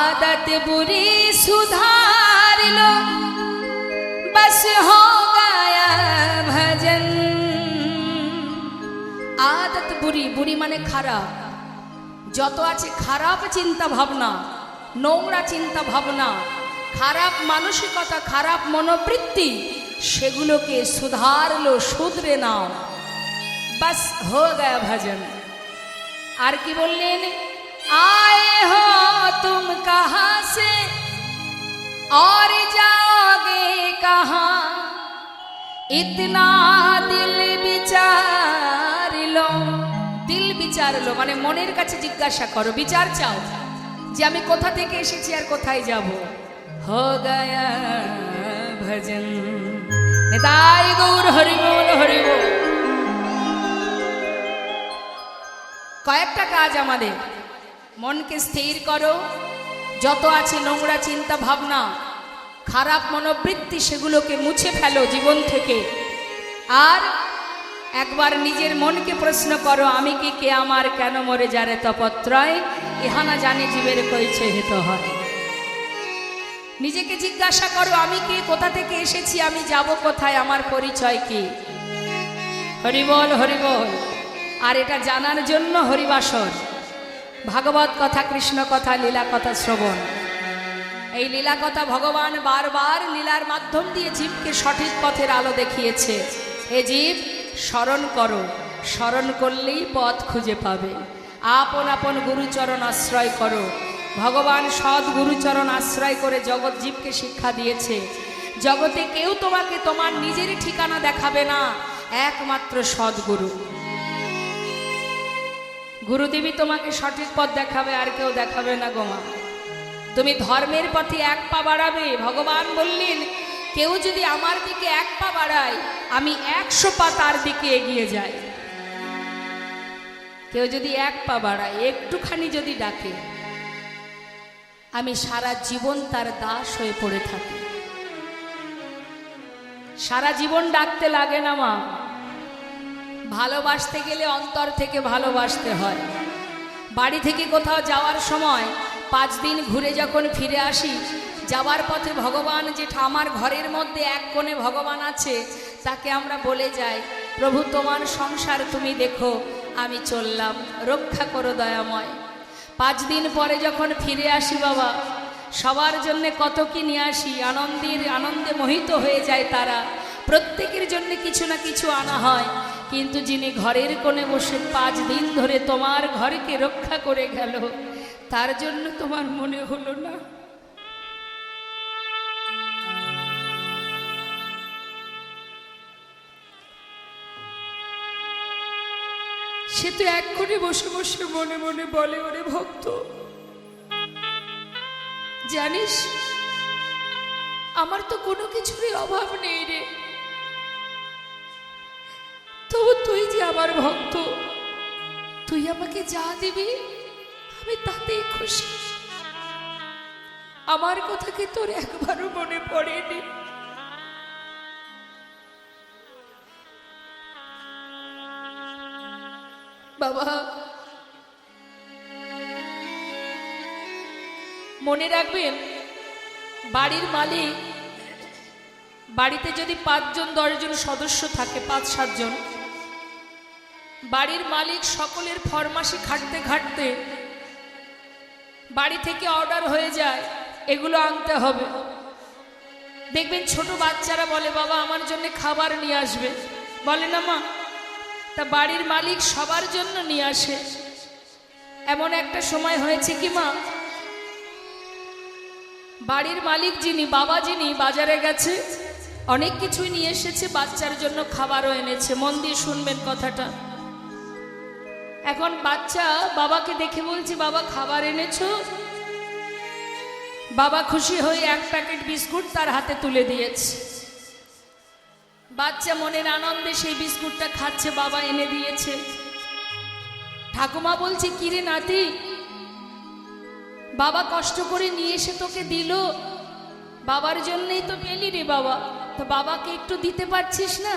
आदत बुरी सुधार लो बस हो गया भजन। आदत बुरी, बुरी माने খারাপ। যত আছে খারাপ চিন্তা ভাবনা, নোংরা চিন্তা ভাবনা, খারাপ মানসিকতা, খারাপ মনোবৃত্তি, সেগুলোকে সুধারলো, শুধরে নাও, बस हो गया भजन। আর কি বললেন, आए हो तुम कहाँ से और जाओगे कहाँ, इतना दिल विचार लो। दिल विचार लो মানে মনের কাছে জিজ্ঞাসা করো, বিচার চাও যে আমি কোথা থেকে এসেছি আর কোথায় যাব। हो गया भजन। নিতাই গৌর হরি বল হরি বল। কয়েকটা কাজ আমাদের, মনকে স্থির করো, যত আছে নোংরা চিন্তা ভাবনা, খারাপ মনোবৃত্তি, সেগুলোকে মুছে ফেলো জীবন থেকে। আর একবার নিজের মনকে প্রশ্ন করো, আমি কি কে আমার, কেন মরে যারে তপত্রয়, ইহানা জানে জীবের কইছে হিত হয়। নিজেকে জিজ্ঞাসা করো, আমি কে, কোথা থেকে এসেছি, আমি যাব কোথায়, আমার পরিচয় কি। হরি বল হরি বল। আর এটা জানার জন্য হরিবাসর, ভাগবত কথা, কৃষ্ণ কথা, লীলা কথা শ্রবণ। এই লীলা কথা ভগবান বারবার লীলার মাধ্যম দিয়ে জীবকে সঠিক পথের আলো দেখিয়েছে। হে জীব, স্মরণ করো, স্মরণ করলেই পথ খুঁজে পাবে। আপন আপন গুরুচরণ আশ্রয় করো। ভগবান সৎ গুরুচরণ আশ্রয় করে জগৎ জীবকে শিক্ষা দিয়েছে। জগতে কেউ তোমাকে তোমার নিজের ঠিকানা দেখাবে না, একমাত্র সদ্গুরু। গুরুদেবী তোমাকে সঠিক পথ দেখাবে, আর কেউ দেখাবে না গোমা। তুমি ধর্মের পথে 1 পা বাড়াবে। ভগবান বললেন, কেউ যদি আমার দিকে 1 পা বাড়ায়, আমি 100 পা তার দিকে এগিয়ে যাই। কেউ যদি 1 পা বাড়ায়, একটুখানি যদি ডাকে, আমি সারা জীবন তার দাস হয়ে পড়ে থাকি। সারা জীবন ডাকতে লাগে না মা। ভালোবাসতে গেলে অন্তর থেকে ভালোবাসতে হয়। বাড়ি থেকে কোথাও যাওয়ার সময় 5 দিন ঘুরে যখন ফিরে আসি, যাওয়ার পথে ভগবান যেটা আমার ঘরের মধ্যে এক কোণে ভগবান আছে, তাকে আমরা বলে যাই, প্রভু তোমার সংসার তুমি দেখো, আমি চললাম, রক্ষা করো দয়াময়। 5 দিন পরে যখন ফিরে আসি বাবা, সবার জন্য কত কি নিয়ে আসি, আনন্দে মোহিত হয়ে যায় তারা। প্রত্যেকের জন্য কিছু না কিছু আনা হয়, কিন্তু যিনি ঘরের কোণে বসে 5 দিন ধরে তোমার ঘরকে রক্ষা করে গেল, তার জন্য তোমার মনে হলো না? সে তো এক্ষুনি বসে বসে মনে মনে বলে, ওরে ভক্ত, জানিস আমার তো কোনো কিছুরই অভাব নেই রে, তবু তুই যে আমার ভক্ত, তুই আমাকে যা দিবি আমি তাতেই খুশি। আমার কথা কি তোর একবারও মনে পড়েনি? বাবা, মনে রাখবেন, বাড়ির মালিক বাড়িতে যদি 5 জন 10 জন সদস্য থাকে, 5-7 জন, বাড়ির মালিক সকলের ফরমাসি খাটতে খাটতে বাড়ি থেকে অর্ডার হয়ে যায় এগুলো আনতে হবে। দেখবেন ছোট বাচ্চারা বলে বাবা আমার জন্য খাবার নিয়ে আসবে, বলে না মা? তা বাড়ির মালিক সবার জন্য নিয়ে আসে। এমন একটা সময় হয়েছে কি মা, বাড়ির মালিক যিনি, বাবা যিনি, বাজারে গেছে, অনেক কিছুই নিয়ে এসেছে, বাচ্চার জন্য খাবারও এনেছে। মন দিয়ে শুনবেন কথাটা। এখন বাচ্চা বাবাকে দেখে বলছে বাবা খাবার এনেছো? বাবা খুশি হয়ে 1 প্যাকেট বিস্কুট তার হাতে তুলে দিয়েছে। বাচ্চা মনের আনন্দে সেই বিস্কুটটা খাচ্ছে, বাবা এনে দিয়েছে। ঠাকুমা বলছে কিরে নাতি, বাবা কষ্ট করে নিয়ে এসে তোকে দিল, বাবার জন্যই তো পেলি রে বাবা, তো বাবাকে একটু দিতে পারছিস না?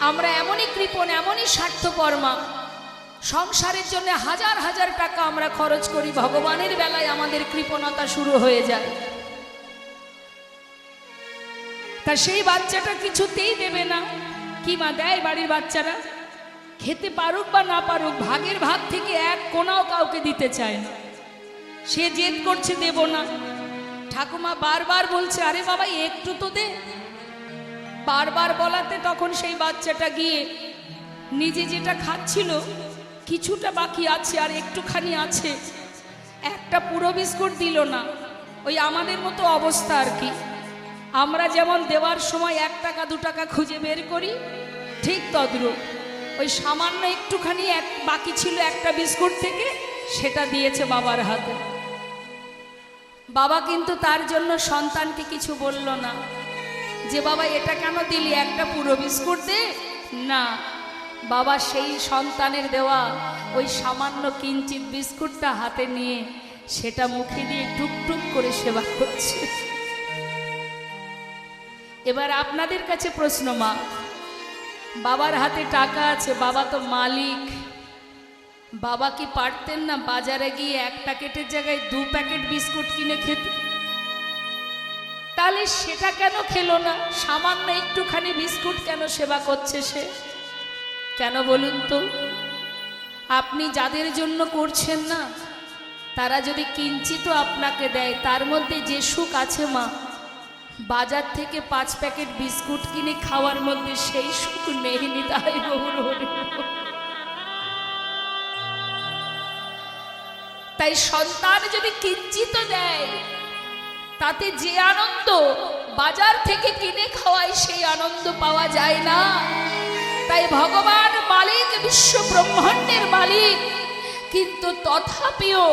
আমরা এমনই কৃপণ, এমনই স্বার্থপর মা, সংসারের জন্য হাজার হাজার টাকা আমরা খরচ করি, ভগবানের বেলায় আমাদের কৃপণতা শুরু হয়ে যায়। তা সেই বাচ্চাটা কিছুতেই দেবে না। কি মা দেয় বাড়ির বাচ্চারা? খেতে পারুক বা না পারুক, ভাগের ভাগ থেকে 1 কোনাও কাউকে দিতে চায় না। সে জেদ করছে দেব না। ঠাকুমা বারবার বলছে আরে বাবা একটু তো দে। বারবার বলাতে তখন সেই বাচ্চাটা গিয়ে নিজে যেটা খাচ্ছিল, কিছুটা বাকি আছে আর একটুখানি আছে, একটা পুরো বিস্কুট দিল না। ওই আমাদের মতো অবস্থা আর কি। আমরা যেমন দেওয়ার সময় 1 টাকা 2 টাকা খুঁজে বের করি, ঠিক তদ্রূপ ওই সামান্য একটুখানি বাকি ছিল একটা বিস্কুট থেকে, সেটা দিয়েছে বাবার হাতে। বাবা কিন্তু তার জন্য সন্তানকে কিছু বলল না যে বাবা এটা কেন দিলি, একটা পুরো বিস্কুট দে না। বাবা সেই সন্তানের দেওয়া ওই সামান্য কিঞ্চিত বিস্কুটটা হাতে নিয়ে সেটা মুখে দিয়ে টুকটুক করে সেবা করছে। এবার আপনাদের কাছে প্রশ্ন মা, বাবার হাতে টাকা আছে, বাবা তো মালিক, বাবা কি পারতেন না বাজারে গিয়ে 1 প্যাকেটের জায়গায় 2 প্যাকেট বিস্কুট কিনে খেতে? তাহলে সেটা কেন খেলো না? সামান্য একটুখানি বিস্কুট কেন সেবা করছে সে? কেন বলুন তো? আপনি যাদের জন্য করছেন না, তারা যদি কিঞ্চিত আপনাকে দেয়, তার মধ্যে যে সুখ আছে মা, বাজার থেকে 5 প্যাকেট বিস্কুট কিনে খাওয়ার মধ্যে সেই সুখ নেই। নিতাই গৌর হরি। তাই সন্তান যদি কিঞ্চিত দেয়, তাতে যে আনন্দ বাজার থেকে কিনে খাওয়ায় সেই আনন্দ পাওয়া যায় না। তাই ভগবান মালিক, বিশ্ব ব্রহ্মাণ্ডের মালিক, কিন্তু তথাপিও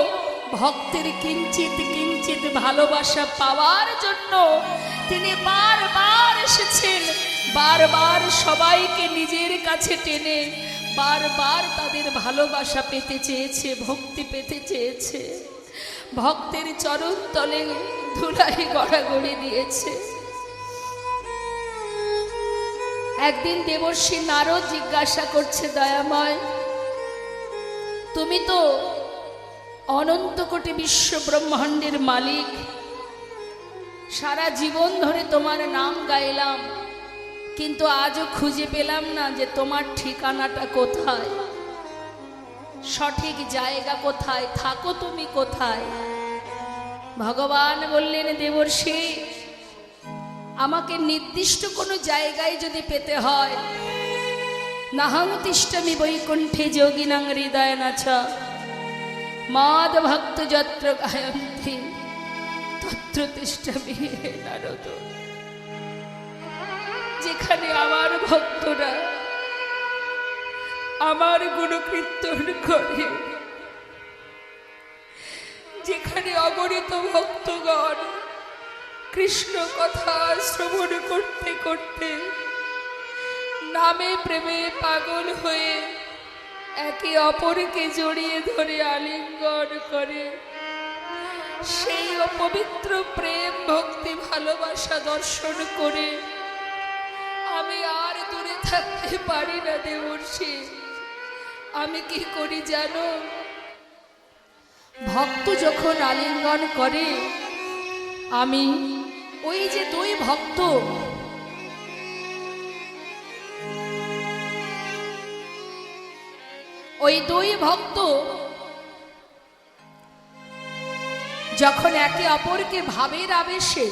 ভক্তের কিঞ্চিত কিঞ্চিত ভালোবাসা পাওয়ার জন্য তিনি বারবার এসেছেন, বারবার সবাইকে নিজের কাছে টেনে বারবার তাদের ভালোবাসা পেতে চেয়েছে, ভক্তি পেতে চেয়েছে, ভক্তের চরণ তলে ধুলাই গড়াগড়ি দিয়েছে। একদিন দেবর্ষী নারদ জিজ্ঞাসা করছে, দয়াময় তুমি তো অনন্ত কোটি বিশ্ব ব্রহ্মাণ্ডের মালিক, সারা জীবন ধরে তোমার নাম গাইলাম, কিন্তু আজও খুঁজে পেলাম না যে তোমার ঠিকানাটা কোথায়, সঠিক জায়গা কোথায়, থাকো তুমি কোথায়? ভগবান বললেন, দেবর্ষি আমাকে নির্দিষ্ট কোনো জায়গায় যদি পেতে হয়, নাহং তিষ্ঠমি বৈকুণ্ঠে যোগিনাং হৃদয়নাচ মাদ ভক্ত যত্র গায়ন্তি তত্র তিষ্ঠমি হে নারদ। যেখানে আমার ভক্তরা আমার গুণকীর্তন করে, যেখানে অগণিত ভক্তগণ কৃষ্ণ কথা শ্রবণ করতে করতে নামে প্রেমে পাগল হয়ে একে অপরকে জড়িয়ে ধরে আলিঙ্গন করে, সেই অপবিত্র প্রেম ভক্তি ভালোবাসা দর্শন করে আমি আর দূরে থাকতে পারি না দেবর্ষি। আমি কি করি জানো? ভক্ত যখন আলিঙ্গন করে, আমি ওই যে দুই ভক্ত, ওই দুই ভক্ত যখন একে অপরকে ভাবের আবেশে,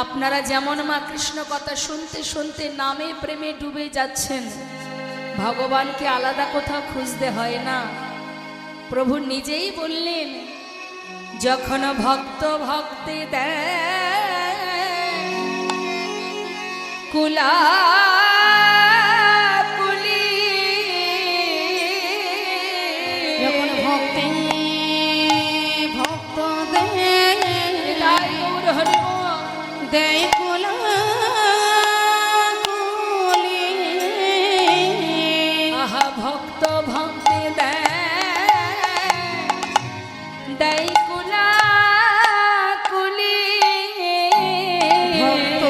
আপনারা যেমন মা কৃষ্ণ কথা শুনতে শুনতে নামে প্রেমে ডুবে যাচ্ছেন, ভগবানকে আলাদা কোথাও খুঁজতে হয় না। প্রভু নিজেই বললেন, যখন ভক্ত ভক্তি দেয় কুলাকুলি, যখন ভক্তে ভক্ত তাই গৌর হরি বল। দেয় কুলাকুলি, আহা ভক্ত ভক্তি দেয় কুলাকুলি, ভক্ত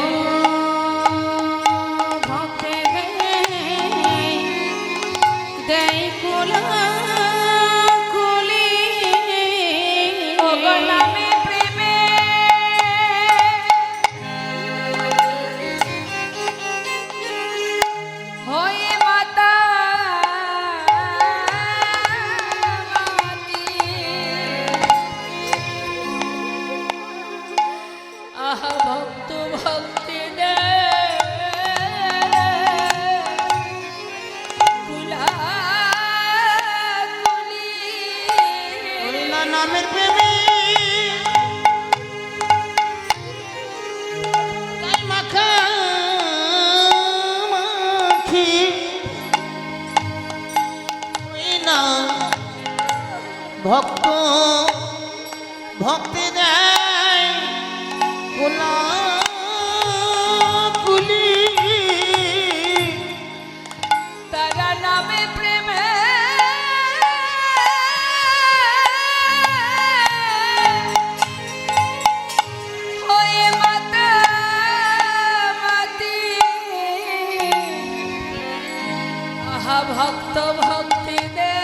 ভক্তে দেয় কুলাকুলি, ওগো নামে প্রেমে হয়ে মাতা মাতি, আহা ভক্ত ভক্তি দেয় কুলাকুলি, না নামের প্রেমে গাই মাখামাখি, ওই না ভক্ত ভক্তি দেয় কুলাকুলি, তারা নামে প্রেমে হয়ে মাতা মাতি, আহা ভক্ত ভক্তি দে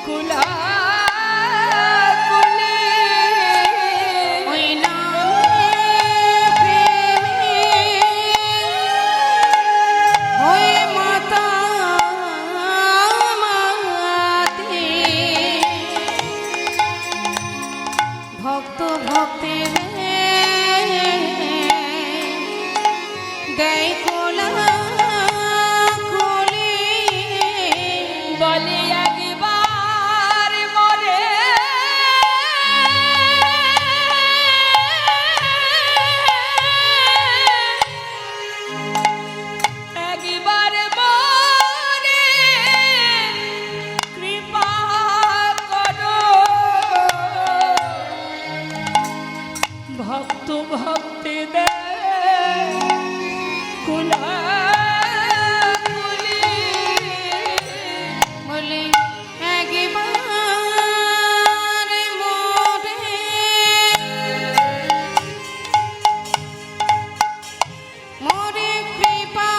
কুলাকুলি, ওই নামে প্রেমে হয়ে মাতা মাতি, ভক্ত ভক্তি দেয় কুলাকুলি, বলে একবার মরে একবার মরে কৃপা করো, ভক্ত ভক্তি দে কুলাকুলি, বলে একবার মোরে মোরে কৃপা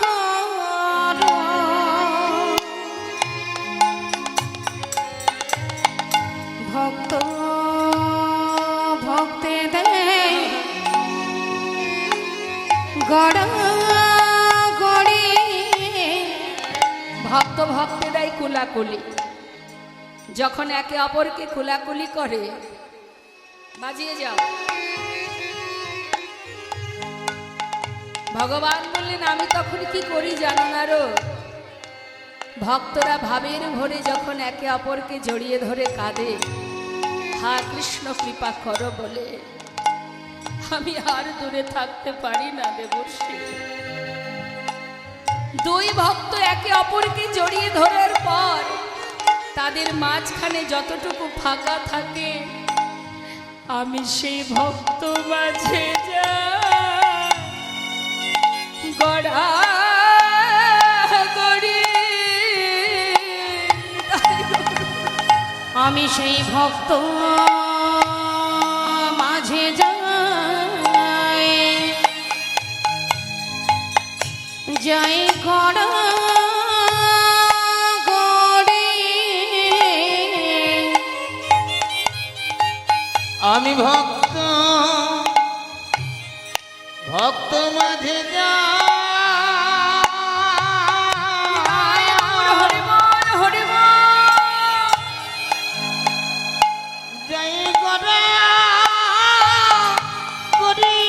করো, ভক্ত ভক্তে দেয় গড়া গড়ি, ভক্ত ভক্তি দেয় কুলাকুলি, যখন একে অপরকে কুলাকুলি করে, বাজিয়ে যাও। ভগবান বললেন, আমি তখন কি করি জানো না রো? ভক্তরা ভাবের ভরে যখন একে অপরকে জড়িয়ে ধরে কাঁদে, হা কৃষ্ণ কৃপা করো বলে, আমি আর দূরে থাকতে পারি না দেবর্ষী। দুই ভক্ত একে অপরকে জড়িয়ে ধরার পর তাদের মাঝখানে যতটুকু ফাঁকা থাকে, আমি সেই ভক্ত মাঝে যাই গড়া গড়ি, আমি সেই ভক্ত মাঝে যাই যাই গড়া গড়ি, আমি ভক্ত ভক্ত মাঝে যা হরি বল হরি বল। যাই করা করি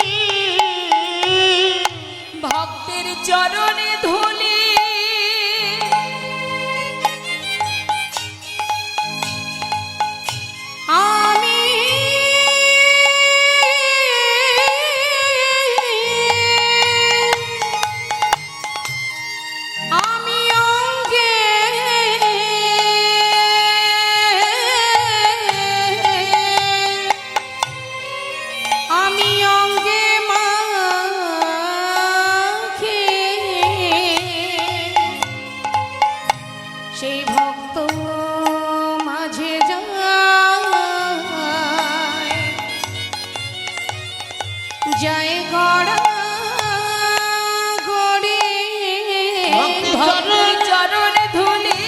ভক্তের চরণে ধুলি আমি আমি অঙ্গে আমি অঙ্গে মাখে সেই ভক্ত মাঝে যায় গড়া গড়ি ভক্তি ভক্তের চরণে ধুলি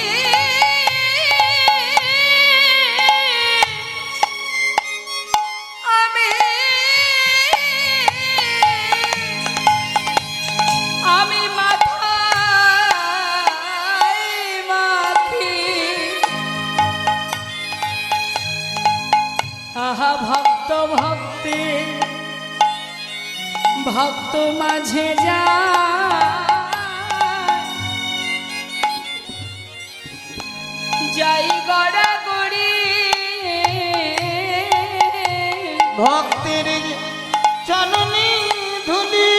আমি আমি মাথায় মাখি আহা ভক্ত ভক্তি ভক্ত মাঝে যা যাই গড়া গড়ি ভক্তের চরণে ধুলি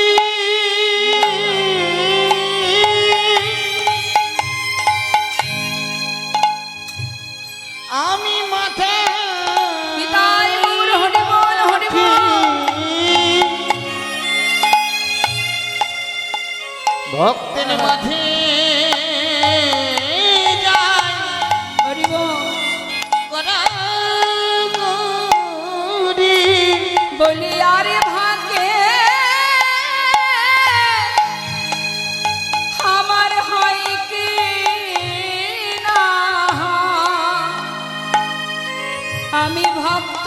আমি মাথা পিতায় গৌর হরি বল হরি বল। ভক্তের মাঝে যায় হরি বল করা করি বলি আরে ভাগে আমার হয় কি না আমি ভক্ত